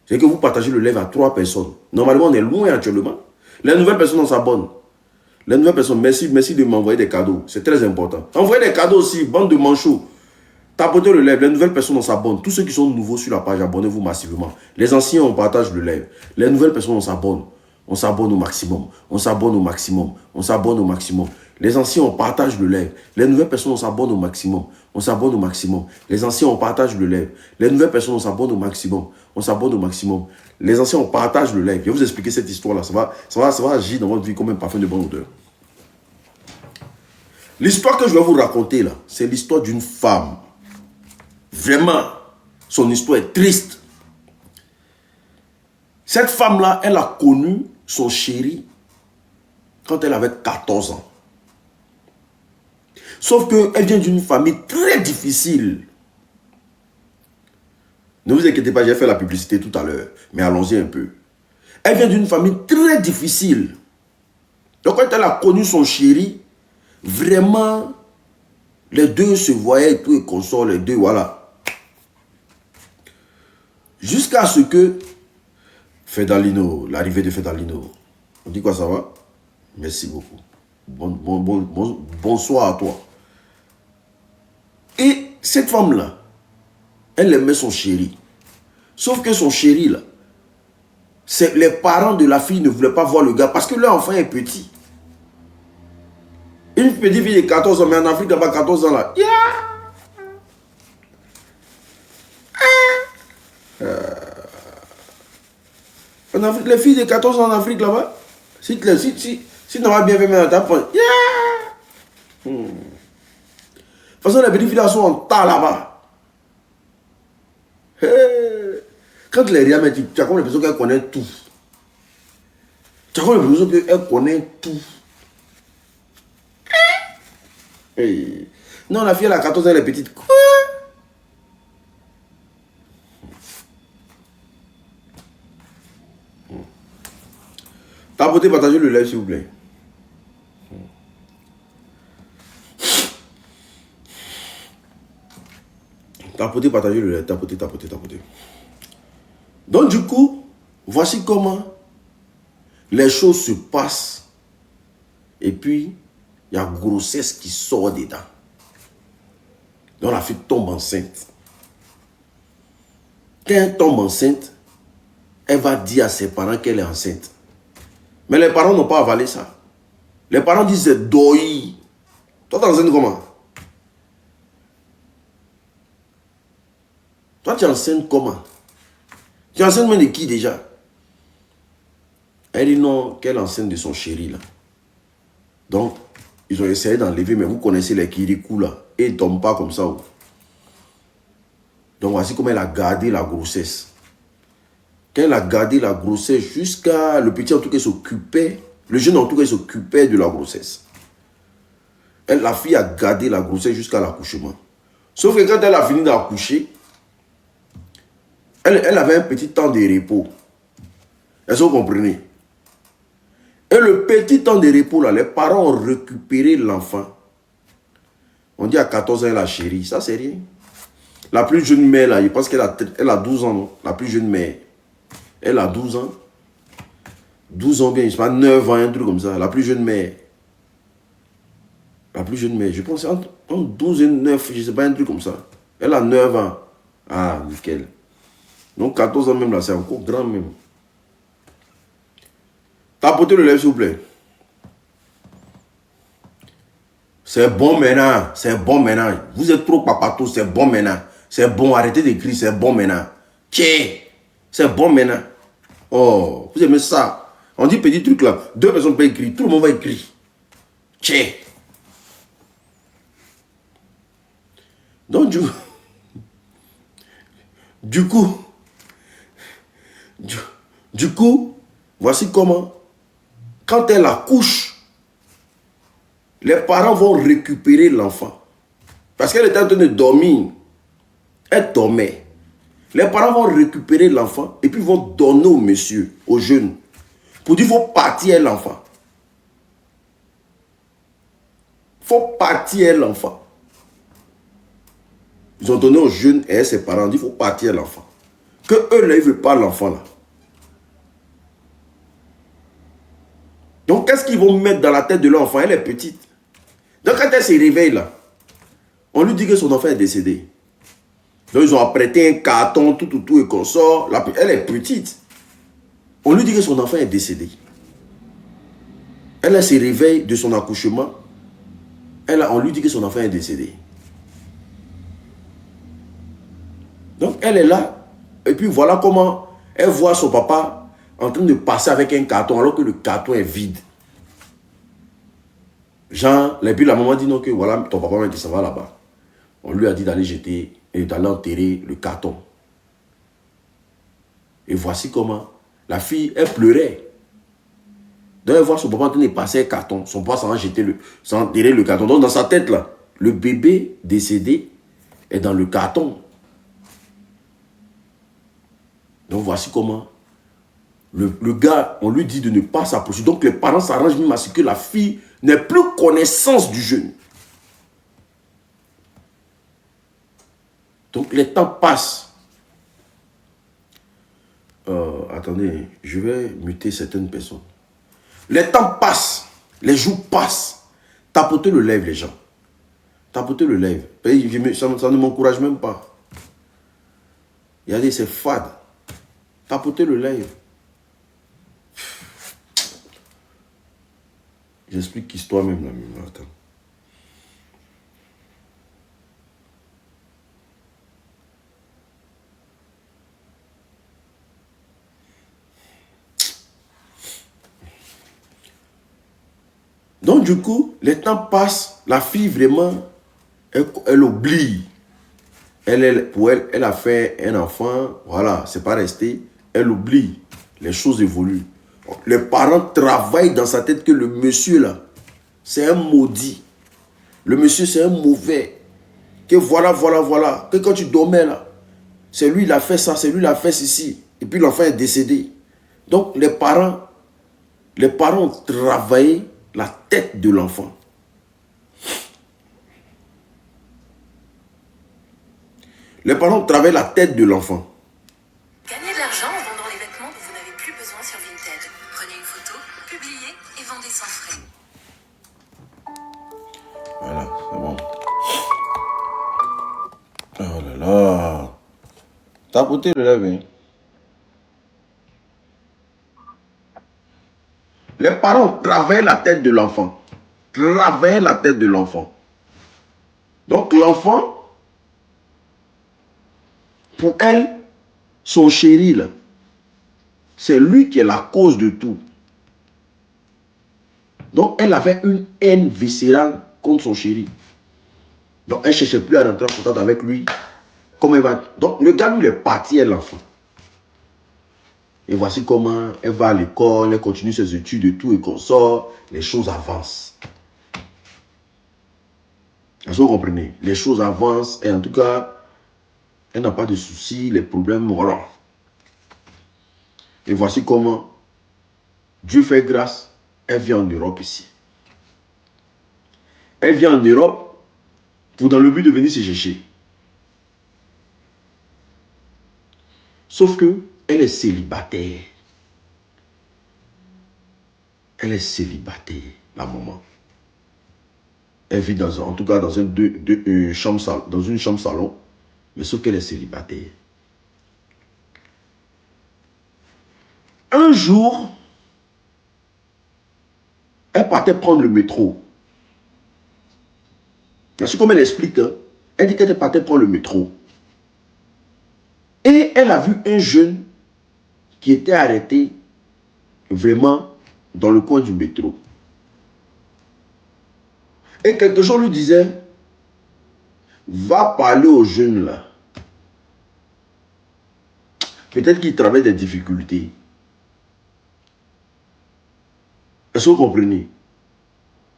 c'est que vous partagez le live à 3 personnes. Normalement, on est loin actuellement. Les nouvelles personnes, on s'abonne. Les nouvelles personnes, merci de m'envoyer des cadeaux. C'est très important. Envoyez des cadeaux aussi, bande de manchots. Tapotez le live. Les nouvelles personnes, on s'abonne. Tous ceux qui sont nouveaux sur la page, abonnez-vous massivement. Les anciens, on partage le live. Les nouvelles personnes, on s'abonne. On s'abonne au maximum. On s'abonne au maximum. On s'abonne au maximum. Les anciens, on partage le live. Les nouvelles personnes, on s'abonne au maximum. On s'abonne au maximum. Les anciens, on partage le live. Les nouvelles personnes, on s'abonne au maximum. On s'abonne au maximum. Les anciens, on partage le live. Je vais vous expliquer cette histoire-là. Ça va agir dans votre vie comme un parfum de bonne odeur. L'histoire que je vais vous raconter là, c'est l'histoire d'une femme. Vraiment, son histoire est triste. Cette femme-là, elle a connu son chéri quand elle avait 14 ans. Sauf qu'elle vient d'une famille très difficile. Ne vous inquiétez pas, j'ai fait la publicité tout à l'heure, mais allons-y un peu. Elle vient d'une famille très difficile. Donc quand elle a connu son chéri, vraiment, les deux se voyaient et tout, et consortent les deux, voilà. Jusqu'à ce que Fedalino, l'arrivée de Fedalino. On dit quoi, ça va? Merci beaucoup. Bonsoir à toi. Et cette femme-là, elle aimait son chéri. Sauf que son chéri, là, les parents de la fille ne voulaient pas voir le gars parce que leur enfant est petit. Une petite fille de 14 ans, mais en Afrique, là-bas, 14 ans, là. En Afrique, les filles de 14 ans en Afrique, là-bas, si tu n'as pas bien fait, mais à ta point. De toute façon, les petites filles là sont en tas là-bas. Quand les rien, tu as comme l'impression qu'elle connaît tout. Tu as comme l'impression qu'elle connaît tout. Hey. Non, la fille, elle a 14 ans, elle est petite. Quoi? Tapotez, partagez le live, s'il vous plaît. Tapotez, partagez le live. Tapotez. Donc, du coup, voici comment les choses se passent. Et puis, il y a grossesse qui sort dedans. Donc, la fille tombe enceinte. Quand elle tombe enceinte, elle va dire à ses parents qu'elle est enceinte. Mais les parents n'ont pas avalé ça. Les parents disent c'est doi. Toi, tu es enceinte comment? Toi, tu es enceinte comment? Tu es enceinte même de qui déjà? Elle dit non, qu'elle est enceinte de son chéri là. Donc, ils ont essayé d'enlever, mais vous connaissez les kirikou là. Et ils ne tombent pas comme ça. Donc, voici comment elle a gardé la grossesse. Quand elle a gardé la grossesse jusqu'à... Le petit en tout cas s'occupait... Le jeune en tout cas s'occupait de la grossesse. La fille a gardé la grossesse jusqu'à l'accouchement. Sauf que quand elle a fini d'accoucher, elle avait un petit temps de repos. Est-ce que vous comprenez? Et le petit temps de repos, là, les parents ont récupéré l'enfant. On dit à 14 ans, elle a chéri. Ça, c'est rien. La plus jeune mère, là, je pense qu'elle a 12 ans, non? La plus jeune mère. Elle a 12 ans. 12 ans bien, je sais pas, 9 ans, un truc comme ça. La plus jeune mère. La plus jeune mère, je pense entre 12 et 9, je sais pas, un truc comme ça. Elle a 9 ans. Ah, nickel. Donc 14 ans même là, c'est encore grand même. Tapotez le lèvre s'il vous plaît. C'est bon maintenant. C'est bon maintenant. Vous êtes trop papato, c'est bon maintenant. C'est bon, arrêtez d'écrire, c'est bon maintenant. Tiens, c'est bon maintenant. Oh, vous aimez ça? On dit petit truc là. 2 personnes peuvent écrire, tout le monde va écrire. Tiens. Donc, Du coup, du coup, voici comment, quand elle accouche, les parents vont récupérer l'enfant. Parce qu'elle était en train de dormir. Elle dormait. Les parents vont récupérer l'enfant et puis vont donner au monsieur, au jeune, pour dire qu'il faut partir l'enfant. Il faut partir l'enfant. Ils ont donné au jeune et à ses parents, dit qu'il faut partir l'enfant. Que eux, là, ils ne veulent pas l'enfant là. Donc, qu'est-ce qu'ils vont mettre dans la tête de l'enfant? Elle est petite. Donc, quand elle se réveille là, on lui dit que son enfant est décédé. Donc, ils ont apprêté un carton, tout, et qu'on sort. Elle est petite. On lui dit que son enfant est décédé. Elle se réveille de son accouchement. On lui dit que son enfant est décédé. Donc, elle est là. Et puis, voilà comment elle voit son papa en train de passer avec un carton alors que le carton est vide. Jean, et puis la maman dit non, que voilà, ton papa m'a dit ça va là-bas. On lui a dit d'aller jeter et d'aller enterrer le carton. Et voici comment la fille, elle pleurait. Donc elle voit son papa en train de passer un carton. Son papa s'en enterrer le carton. Donc dans sa tête là, le bébé décédé est dans le carton. Donc voici comment le gars, on lui dit de ne pas s'approcher. Donc les parents s'arrangent même à ce que la fille n'ait plus connaissance du jeune. Donc les temps passent. Attendez, je vais muter certaines personnes. Les temps passent, les jours passent. Tapotez le lèvre, les gens. Tapotez le lèvre. Ça ne m'encourage même pas. Il y a des, c'est fade. Tapotez le lèvre. J'explique l'histoire même là. Attends. Donc du coup, les temps passent, la fille vraiment, elle oublie. Pour elle, elle a fait un enfant, voilà, c'est pas resté. Elle oublie, les choses évoluent. Les parents travaillent dans sa tête que le monsieur là, c'est un maudit. Le monsieur c'est un mauvais. Que voilà, que quand tu dormais là, c'est lui il a fait ça, c'est lui il a fait ceci. Et puis l'enfant est décédé. Donc les parents ont travaillé la tête de l'enfant. Les parents travaillent la tête de l'enfant. Gagnez de l'argent en vendant les vêtements dont vous n'avez plus besoin sur Vinted. Prenez une photo, publiez et vendez sans frais. Voilà, c'est bon. Oh là là. Tapotez le lèvre. Les parents travaillent la tête de l'enfant. Travaillent la tête de l'enfant. Donc l'enfant, pour elle, son chéri, là, c'est lui qui est la cause de tout. Donc elle avait une haine viscérale contre son chéri. Donc elle ne cherchait plus à rentrer en contact avec lui. Comment elle va... Donc le gars, lui, il est parti, elle, l'enfant. Et voici comment elle va à l'école, elle continue ses études et tout, et qu'on sort, les choses avancent. Est-ce que vous comprenez? Les choses avancent, et en tout cas, elle n'a pas de soucis, les problèmes, voilà. Et voici comment Dieu fait grâce, elle vient en Europe ici. Elle vient en Europe pour dans le but de venir se chercher. Sauf que elle est célibataire. Elle est célibataire, la maman. Elle vit en tout cas dans une chambre salon, mais sauf qu'elle est célibataire. Un jour, elle partait prendre le métro. C'est comme elle explique, hein? Elle dit qu'elle partait prendre le métro. Et elle a vu un jeune qui était arrêté vraiment dans le coin du métro. Et quelque chose lui disait, va parler au jeune là. Peut-être qu'il traverse des difficultés. Est-ce que vous comprenez?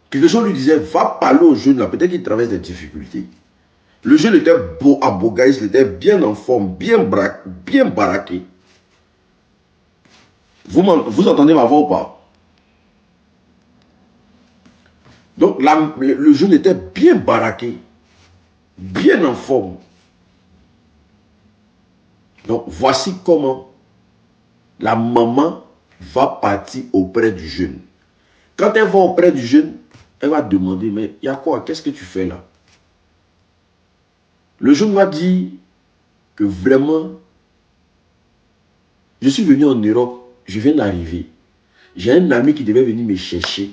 Quelque chose lui disait, va parler au jeune là, peut-être qu'il traverse des difficultés. Le jeune était beau à Bogaïs, il était bien en forme, bien baraqué. Vous entendez ma voix ou pas? Donc le jeune était bien baraqué, bien en forme. Donc voici comment la maman va partir auprès du jeune. Quand elle va auprès du jeune, elle va demander, mais il y a quoi? Qu'est-ce que tu fais là? Le jeune va dire que vraiment, je suis venu en Europe, je viens d'arriver. J'ai un ami qui devait venir me chercher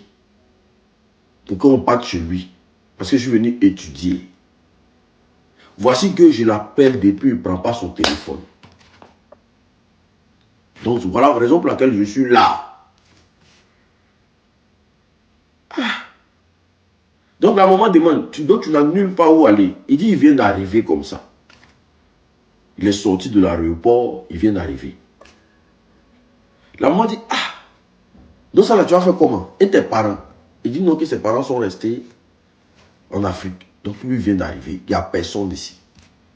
pour qu'on parte chez lui. Parce que je suis venu étudier. Voici que je l'appelle depuis, il ne prend pas son téléphone. Donc voilà la raison pour laquelle je suis là. Donc la maman demande, donc tu n'as nulle part où aller. Il dit, il vient d'arriver comme ça. Il est sorti de l'aéroport, il vient d'arriver. La maman dit, ah, donc ça là, tu as fait comment? Et tes parents? Il dit non, que ses parents sont restés en Afrique. Donc lui vient d'arriver, il n'y a personne ici.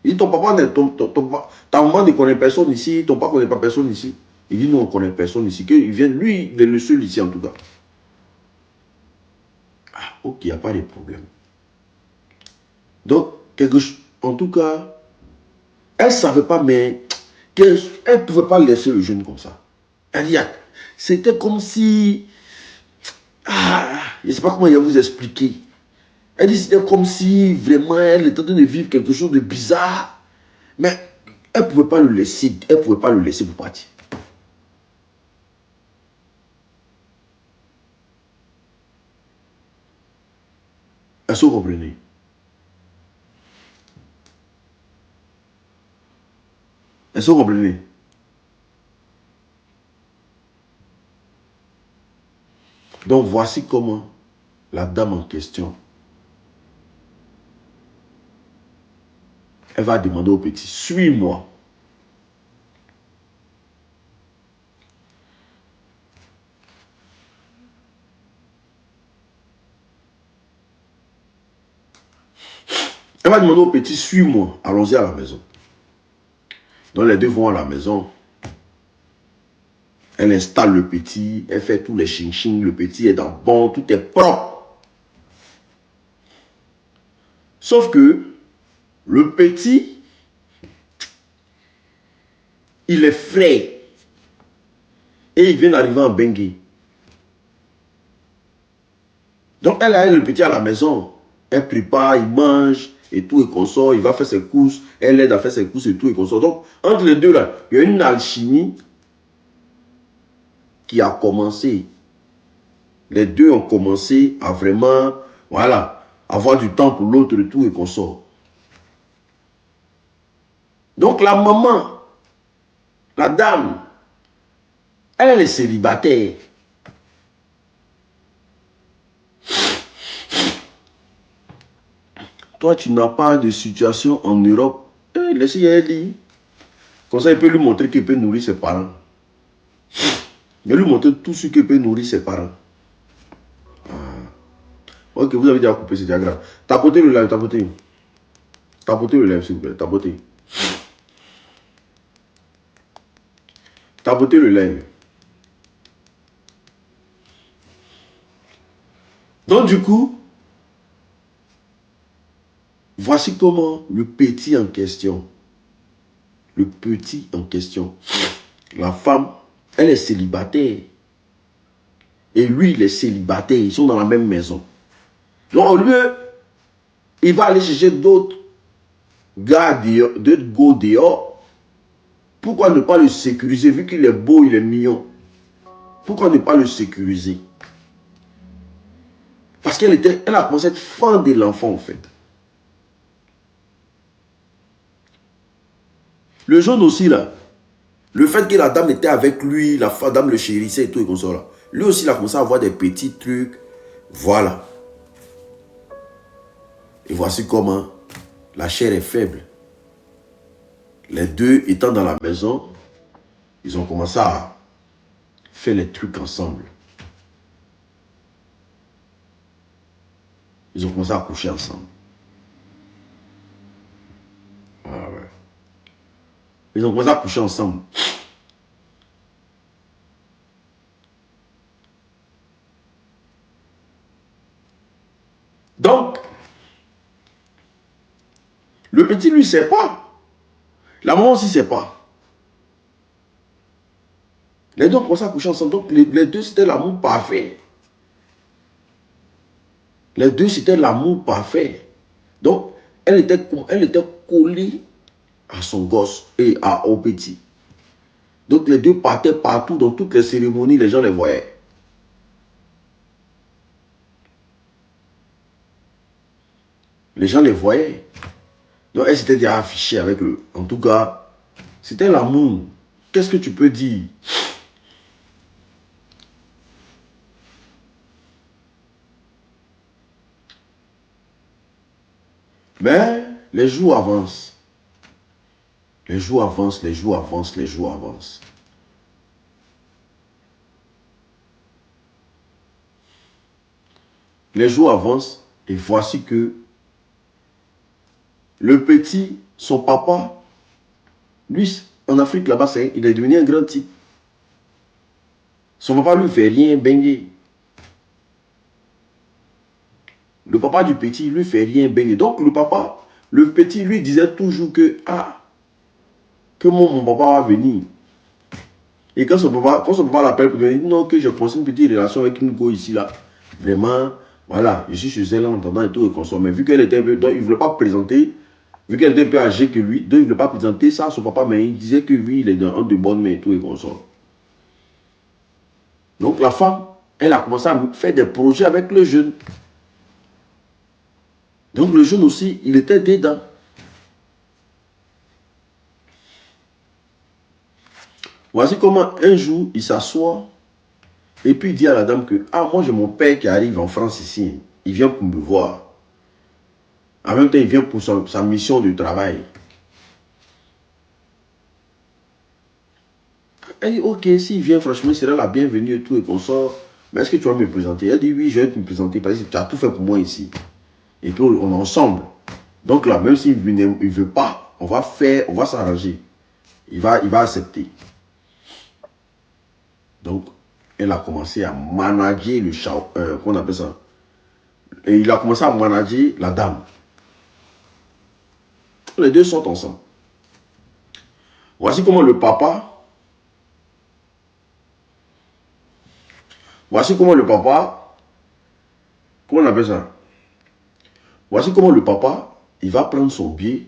Il dit, ta maman ne connaît personne ici, ton papa ne connaît pas personne ici. Il dit non, on ne connaît personne ici. Il vient, lui, il est le seul ici en tout cas. Ah, ok, il n'y a pas de problème. Donc, en tout cas, elle ne savait pas, mais elle ne pouvait pas laisser le jeune comme ça. Elle dit, c'était comme si... Ah, je ne sais pas comment vous expliquer. Elle dit, c'était comme si vraiment elle était en train de vivre quelque chose de bizarre. Mais elle ne pouvait pas le laisser. Elle ne pouvait pas le laisser pour partir. Est-ce que vous comprenez? Est-ce que vous comprenez? Donc voici comment la dame en question, elle va demander au petit, suis-moi. Elle va demander au petit, suis-moi, allons-y à la maison. Donc les deux vont à la maison. Elle installe le petit, elle fait tous les ching-ching, le petit est dans bon, tout est propre. Sauf que le petit, il est frais. Et il vient d'arriver en Bengue. Donc elle a le petit à la maison. Elle prépare, il mange et tout et consort. Il va faire ses courses. Elle aide à faire ses courses et tout et consort. Donc entre les deux là, il y a une alchimie qui a commencé. Les deux ont commencé à vraiment, voilà, avoir du temps pour l'autre et tout et consort. Donc la maman, la dame, elle est célibataire. Toi, tu n'as pas de situation en Europe. Laissez elle dire. Comme ça, il peut lui montrer qu'il peut nourrir ses parents. Il va lui montrer tout ce qu'il peut nourrir ses parents. Ah. Ok, vous avez déjà coupé, c'est déjà grave. Tapotez le live, tapotez. Tapotez le live, s'il vous plaît, tapotez. Tapotez le live. Donc, du coup, voici comment le petit en question, la femme, elle est célibataire. Et lui, il est célibataire. Ils sont dans la même maison. Donc, au lieu, il va aller chercher d'autres gars, d'autres go dehors. Pourquoi ne pas le sécuriser? Vu qu'il est beau, il est mignon. Pourquoi ne pas le sécuriser? Parce qu'elle a pensé être fan de l'enfant, en fait. Le jaune aussi, là, le fait que la dame était avec lui, la dame le chérissait et tout, et comme ça, là. Lui aussi, il a commencé à avoir des petits trucs. Voilà. Et voici comment la chair est faible. Les deux étant dans la maison, Ils ont commencé à faire les trucs ensemble. Ils ont commencé à coucher ensemble. Ah ouais. Ils ont commencé à coucher ensemble. Donc, le petit, lui, ne sait pas. La maman aussi ne sait pas. Les deux ont commencé à coucher ensemble. Donc, les deux, c'était l'amour parfait. Les deux, c'était l'amour parfait. Donc, elle était collée à son gosse et au petit. Donc, les deux partaient partout, dans toutes les cérémonies, les gens les voyaient. Les gens les voyaient. Donc, elle s'était déjà affichée avec eux. En tout cas, c'était l'amour. Qu'est-ce que tu peux dire? Mais les jours avancent. Les jours avancent, les jours avancent, les jours avancent. Les jours avancent et voici que le petit, son papa, lui, en Afrique là-bas, il est devenu un grand type. Son papa lui fait rien baigner. Le papa du petit lui fait rien baigner. Donc le petit lui disait toujours que que mon papa va venir. Et quand son papa l'appelle pour dire non, que je pense une petite relation avec une go ici là, vraiment, voilà, je suis chez elle en entendant et tout et consort. Mais vu qu'elle était un peu, donc il ne voulait pas présenter, vu qu'elle était un peu âgée que lui, donc il ne voulait pas présenter ça à son papa, mais il disait que lui, il est dans un de bonnes mains et tout et consort. Donc la femme, elle a commencé à faire des projets avec le jeune. Donc le jeune aussi, il était dedans. Voici comment un jour, il s'assoit et puis il dit à la dame que moi j'ai mon père qui arrive en France ici. Il vient pour me voir. En même temps, il vient pour sa mission de travail. Elle dit ok, s'il vient, franchement, il sera la bienvenue et tout et qu'on sort. Mais est-ce que tu vas me présenter? Elle dit oui, je vais te présenter parce que tu as tout fait pour moi ici. Et puis on est ensemble. Donc là, même s'il ne veut pas, on va s'arranger. Il va accepter. Donc, elle a commencé à manager le chat, qu'on appelle ça. Et il a commencé à manager la dame. Les deux sont ensemble. Voici comment le papa, comment on appelle ça? Voici comment le papa, il va prendre son billet,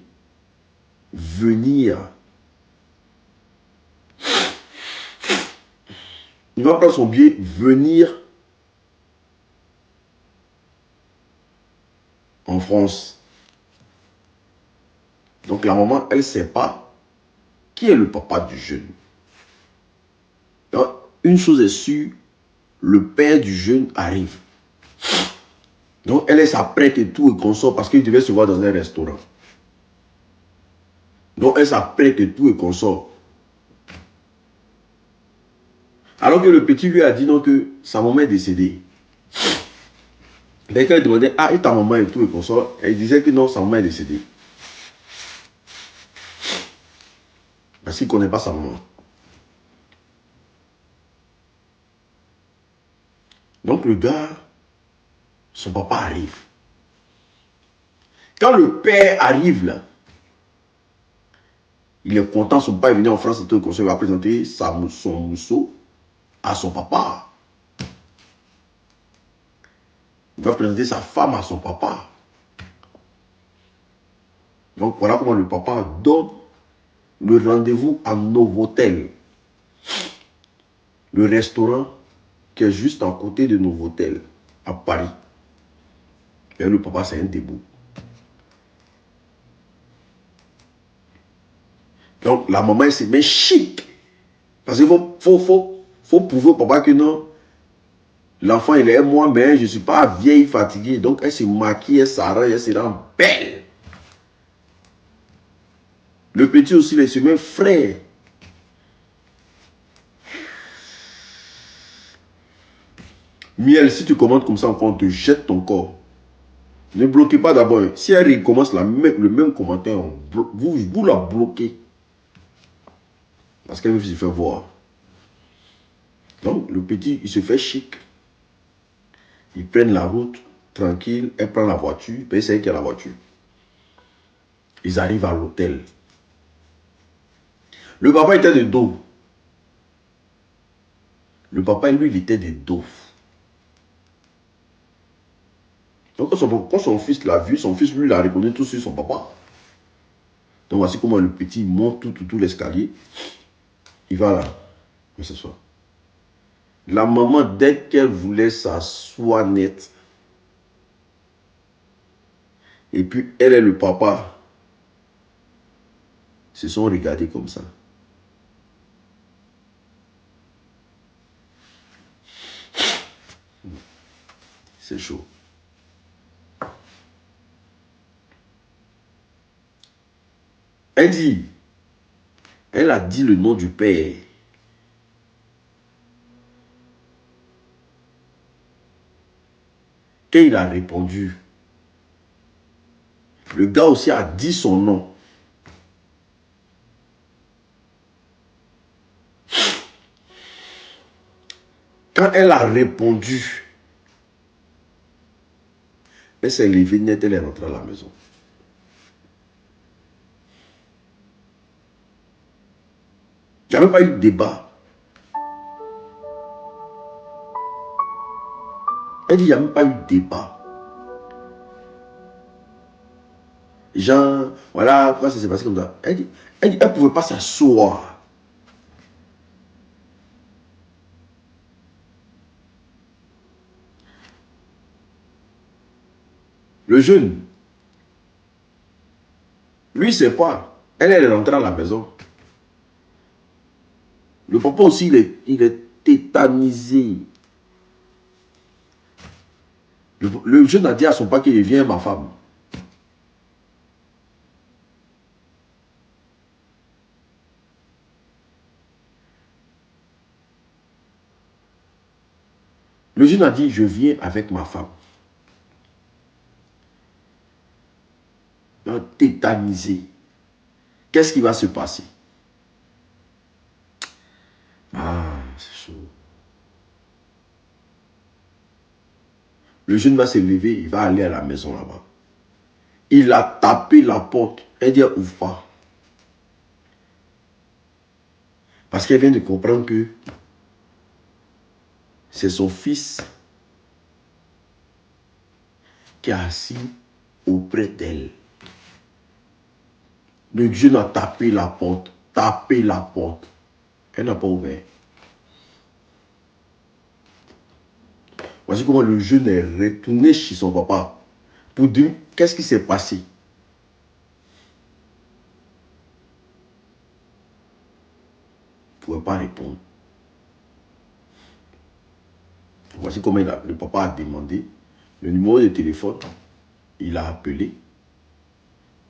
venir. Il va prendre son billet, venir en France. Donc la maman, elle ne sait pas qui est le papa du jeune. Donc, une chose est sûre, le père du jeune arrive. Donc elle s'apprête et tout et consort parce qu'il devait se voir dans un restaurant. Donc elle s'apprête et tout et consort. Alors que le petit lui a dit donc que sa maman est décédée. Dès qu'elle demandait et ta maman et tout et consort, elle disait que non, sa maman est décédée. Parce qu'il ne connaît pas sa maman. Donc le gars, son papa arrive. Quand le père arrive là, il est content, son papa est venu en France et tout, il va présenter son mousseau à son papa. Il va présenter sa femme à son papa. Donc voilà comment le papa donne le rendez-vous à Novotel. Le restaurant qui est juste à côté de Novotel, à Paris. Et le papa, c'est un debout. Donc la maman, elle se met chic. Parce qu'il faut prouver au papa que non. L'enfant, il est moi, mais je ne suis pas vieille, fatiguée. Donc elle se maquille, elle s'arrange, elle se rend belle. Le petit aussi, il se met frais. Miel, si tu commandes comme ça, on te jette ton corps. Ne bloquez pas d'abord. Si elle recommence le même commentaire, vous la bloquez. Parce qu'elle veut se faire voir. Donc, le petit, il se fait chic. Ils prennent la route, tranquille. Elle prend la voiture. Ben, c'est elle qui a la voiture. Ils arrivent à l'hôtel. Le papa était de dos. Le papa, lui, il était de dos. Donc, quand son fils l'a vu, son fils, lui, l'a répondu tout sur son papa. Donc, voici comment le petit monte tout l'escalier. Il va là. Il s'assoit. La maman, dès qu'elle voulait s'asseoir net, et puis elle et le papa se sont regardés comme ça. C'est chaud. Elle a dit le nom du père. Quand il a répondu, le gars aussi a dit son nom. Quand elle a répondu, elle s'est levée net, elle est rentrée à la maison. Il n'y a même pas eu de débat. Elle dit, il n'y a même pas eu de débat. Genre, voilà, pourquoi ça s'est passé comme ça. Elle dit, elle ne pouvait pas s'asseoir. Le jeune, lui, c'est pas. Elle est rentrée à la maison. Le papa aussi, il est tétanisé. Le jeune a dit à son papa qu'il devient ma femme. Le jeune a dit, je viens avec ma femme. Donc, tétanisé. Qu'est-ce qui va se passer? Ah, c'est chaud. Le jeune va se lever, il va aller à la maison là-bas. Il a tapé la porte. Elle dit, ouvre pas. Parce qu'elle vient de comprendre que c'est son fils qui est assis auprès d'elle. Le jeune a tapé la porte. Tapé la porte. Elle n'a pas ouvert. Voici comment le jeune est retourné chez son papa pour dire qu'est-ce qui s'est passé. Il ne pouvait pas répondre. Voici comment le papa a demandé le numéro de téléphone. Il a appelé.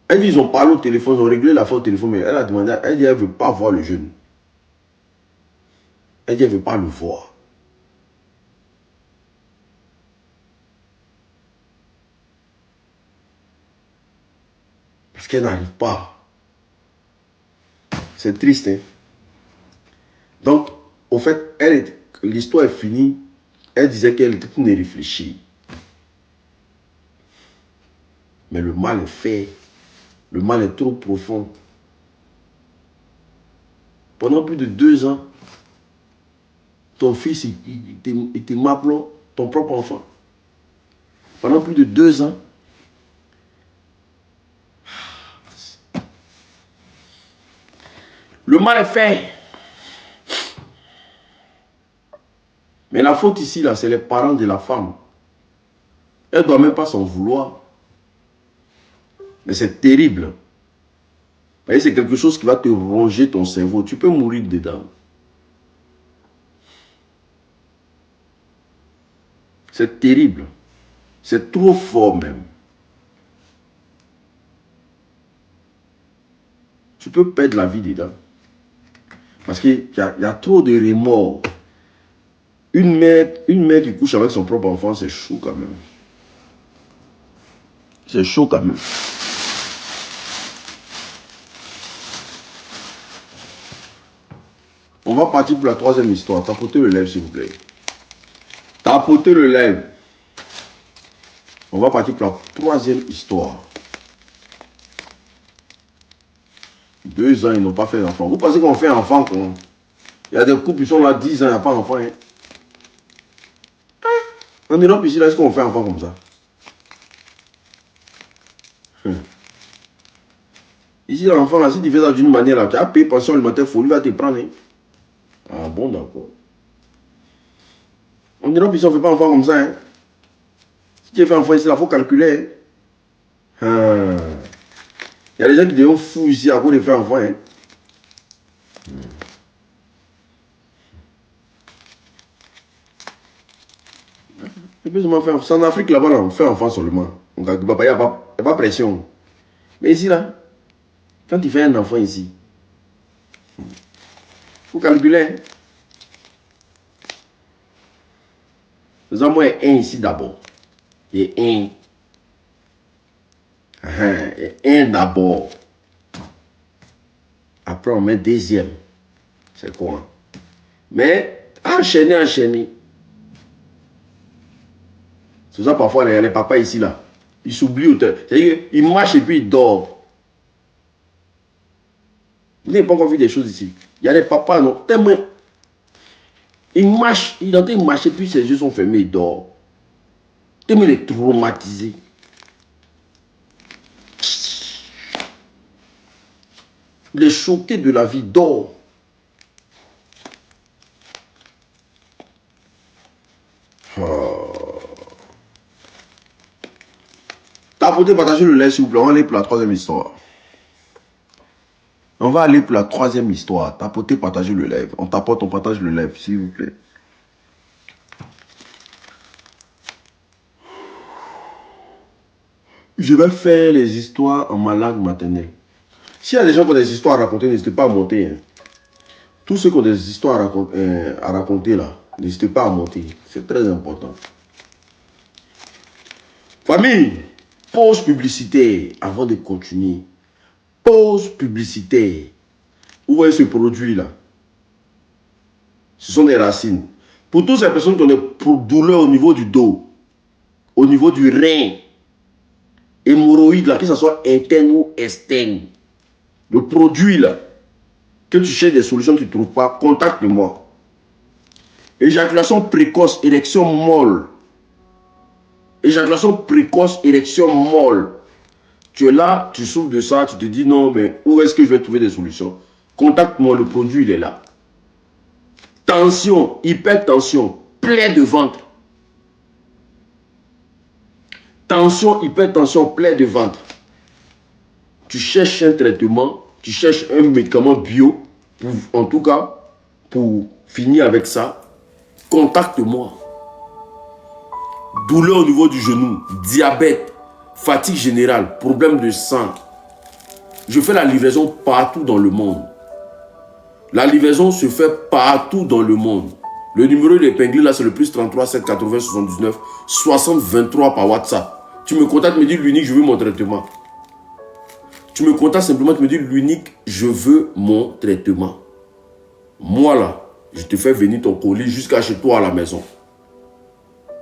Elle dit ils ont parlé au téléphone, ils ont réglé l'affaire au téléphone, mais elle a demandé, elle dit elle ne veut pas voir le jeune. Elle dit elle ne veut pas le voir. Parce qu'elle n'arrive pas. C'est triste, hein. Donc, au fait, l'histoire est finie. Elle disait qu'elle était pour réfléchir. Mais le mal est fait. Le mal est trop profond. Pendant plus de 2 ans, ton fils, il te m'appelle ton propre enfant. Pendant plus de 2 ans. Le mal est fait. Mais la faute ici, là, c'est les parents de la femme. Elle ne doit même pas s'en vouloir. Mais c'est terrible. C'est quelque chose qui va te ronger ton cerveau. Tu peux mourir dedans. C'est terrible. C'est trop fort même. Tu peux perdre la vie dedans. Parce qu'il y a trop de remords. Une mère qui couche avec son propre enfant, c'est chaud quand même. C'est chaud quand même. On va partir pour la troisième histoire. Tapotez le lèvre, s'il vous plaît. Tapotez le lèvre. On va partir pour la troisième histoire. 2 ans, ils n'ont pas fait d'enfant. Vous pensez qu'on fait un enfant quand il y a des couples qui sont là 10 ans, il n'y a pas d'enfant. Hein? En Europe, ici, est-ce qu'on fait un enfant comme ça? Ici, l'enfant, là, si tu fais ça d'une manière, là, tu as payé pension alimentaire, il va te prendre. Hein? Ah bon, d'accord. En Europe, ici, on ne fait pas un enfant comme ça. Hein? Si tu fais un enfant ici, il faut calculer. Hein? Il y a des gens qui deviennent fous ici à cause de faire un enfant. Hein? C'est en Afrique là-bas, on fait enfant seulement. Il n'y a pas pression. Mais ici, là, quand tu fais un enfant ici, il faut calculer. Hein? Faisons-moi un ici d'abord. Et un d'abord. Après, on met deuxième. C'est quoi? Mais enchaîner. C'est ça, parfois, les papas ici, là, ils s'oublient. C'est-à-dire qu'ils marchent et puis ils dorment. Vous n'avez pas encore vu des choses ici. Il y a des papas, non, tellement. Ils marchent, ils sont en train de marcher, puis ses yeux sont fermés, ils dorment. Tellement il est traumatisé. Il est choqué de la vie, dort. Tapotez, partagez le lait, s'il vous plaît. On va aller pour la troisième histoire. Tapotez, partagez le live. On tapote, on partage le live, s'il vous plaît. Je vais faire les histoires en ma langue maternelle. S'il y a des gens qui ont des histoires à raconter, n'hésitez pas à monter. Hein. Tous ceux qui ont des histoires à raconter là, n'hésitez pas à monter. C'est très important. Famille, pause publicitaire avant de continuer. Pause publicitaire. Où est ce produit là? Ce sont des racines. Pour toutes ces personnes qui ont des douleurs au niveau du dos, au niveau du rein, hémorroïdes là, que ce soit interne ou externe, le produit là, que tu cherches des solutions, tu ne trouves pas, contacte-moi. Éjaculation précoce, érection molle. Éjaculation précoce, érection molle. Tu es là, tu souffres de ça, tu te dis non, mais où est-ce que je vais trouver des solutions? Contacte-moi, le produit il est là. Tension, hypertension, plaie de ventre. Tension, hypertension, plaie de ventre. Tu cherches un traitement, tu cherches un médicament bio, en tout cas, pour finir avec ça, contacte-moi. Douleur au niveau du genou, diabète, fatigue générale, problème de sang. Je fais la livraison partout dans le monde. La livraison se fait partout dans le monde. Le numéro d'épinglé là, c'est le plus 33 780 79 60 23 par WhatsApp. Tu me contactes, me dis l'unique, je veux mon traitement. Tu me contactes simplement, tu me dis l'unique, je veux mon traitement. Moi là, je te fais venir ton colis jusqu'à chez toi à la maison.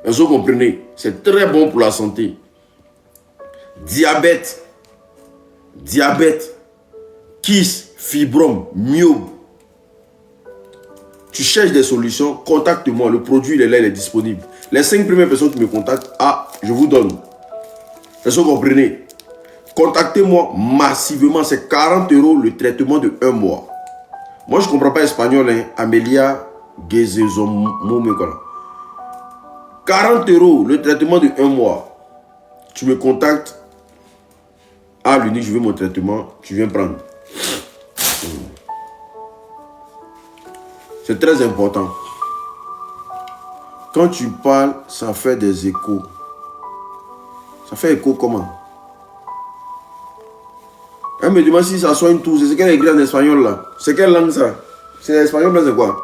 Est-ce que vous comprenez? C'est très bon pour la santé. Diabète, kyste, fibrome, myobe. Tu cherches des solutions, contacte-moi. Le produit, il est là, il est disponible. Les 5 premières personnes qui me contactent, je vous donne. Est-ce que vous comprenez? Contactez-moi massivement. C'est 40 € le traitement de 1 mois. Moi, je ne comprends pas espagnol. Hein. Amelia Gezezomomekala. 40 € le traitement de 1 mois. Tu me contactes. L'unique, je veux mon traitement. Tu viens prendre. C'est très important. Quand tu parles, ça fait des échos. Ça fait écho comment? Elle me demande si ça soigne tout. C'est ce qu'elle écrit en espagnol là. C'est quelle langue ça? C'est l'espagnol, mais c'est quoi?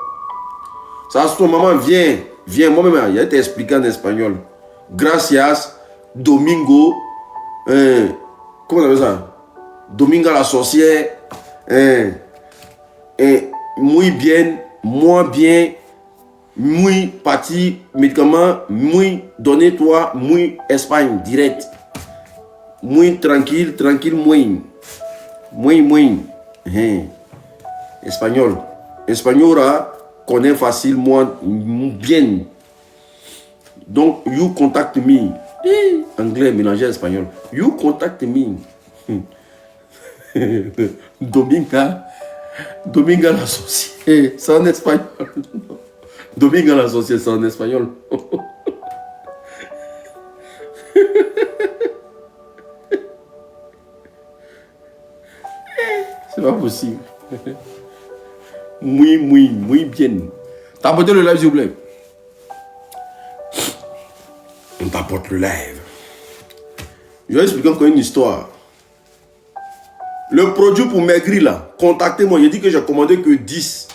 Ça, ton maman, viens. Viens, moi-même, il a été expliqué en espagnol. Gracias, Domingo, comment on appelle ça? Domingo la sorcière, muy bien, moins bien, muy parti, médicament, muy donné-toi, muy Espagne, direct. Muy tranquille, tranquille, muy. Espagnol. Espagnol, connaît facilement, bien. Donc, you contact me. Anglais mélangé à espagnol. You contact me. Dominga l'associé. C'est en espagnol. Dominga l'associé, c'est en espagnol. C'est pas possible. Muy bien. T'as apporté le live, s'il vous plaît. On t'apporte le live. Je vais expliquer encore une histoire. Le produit pour maigrir là, contactez-moi. J'ai dit que j'ai commandé que 10.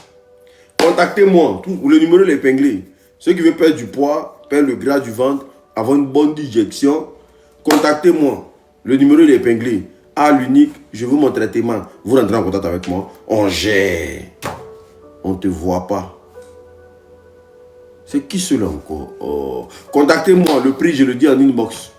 Contactez-moi. Le numéro est épinglé. Ceux qui veulent perdre du poids, perdre le gras du ventre, avoir une bonne digestion, contactez-moi. Le numéro est épinglé. À l'unique, je veux mon traitement. Vous rentrez en contact avec moi. On gère. On ne te voit pas. C'est qui cela encore? Oh. Contactez-moi. Le prix, je le dis en inbox.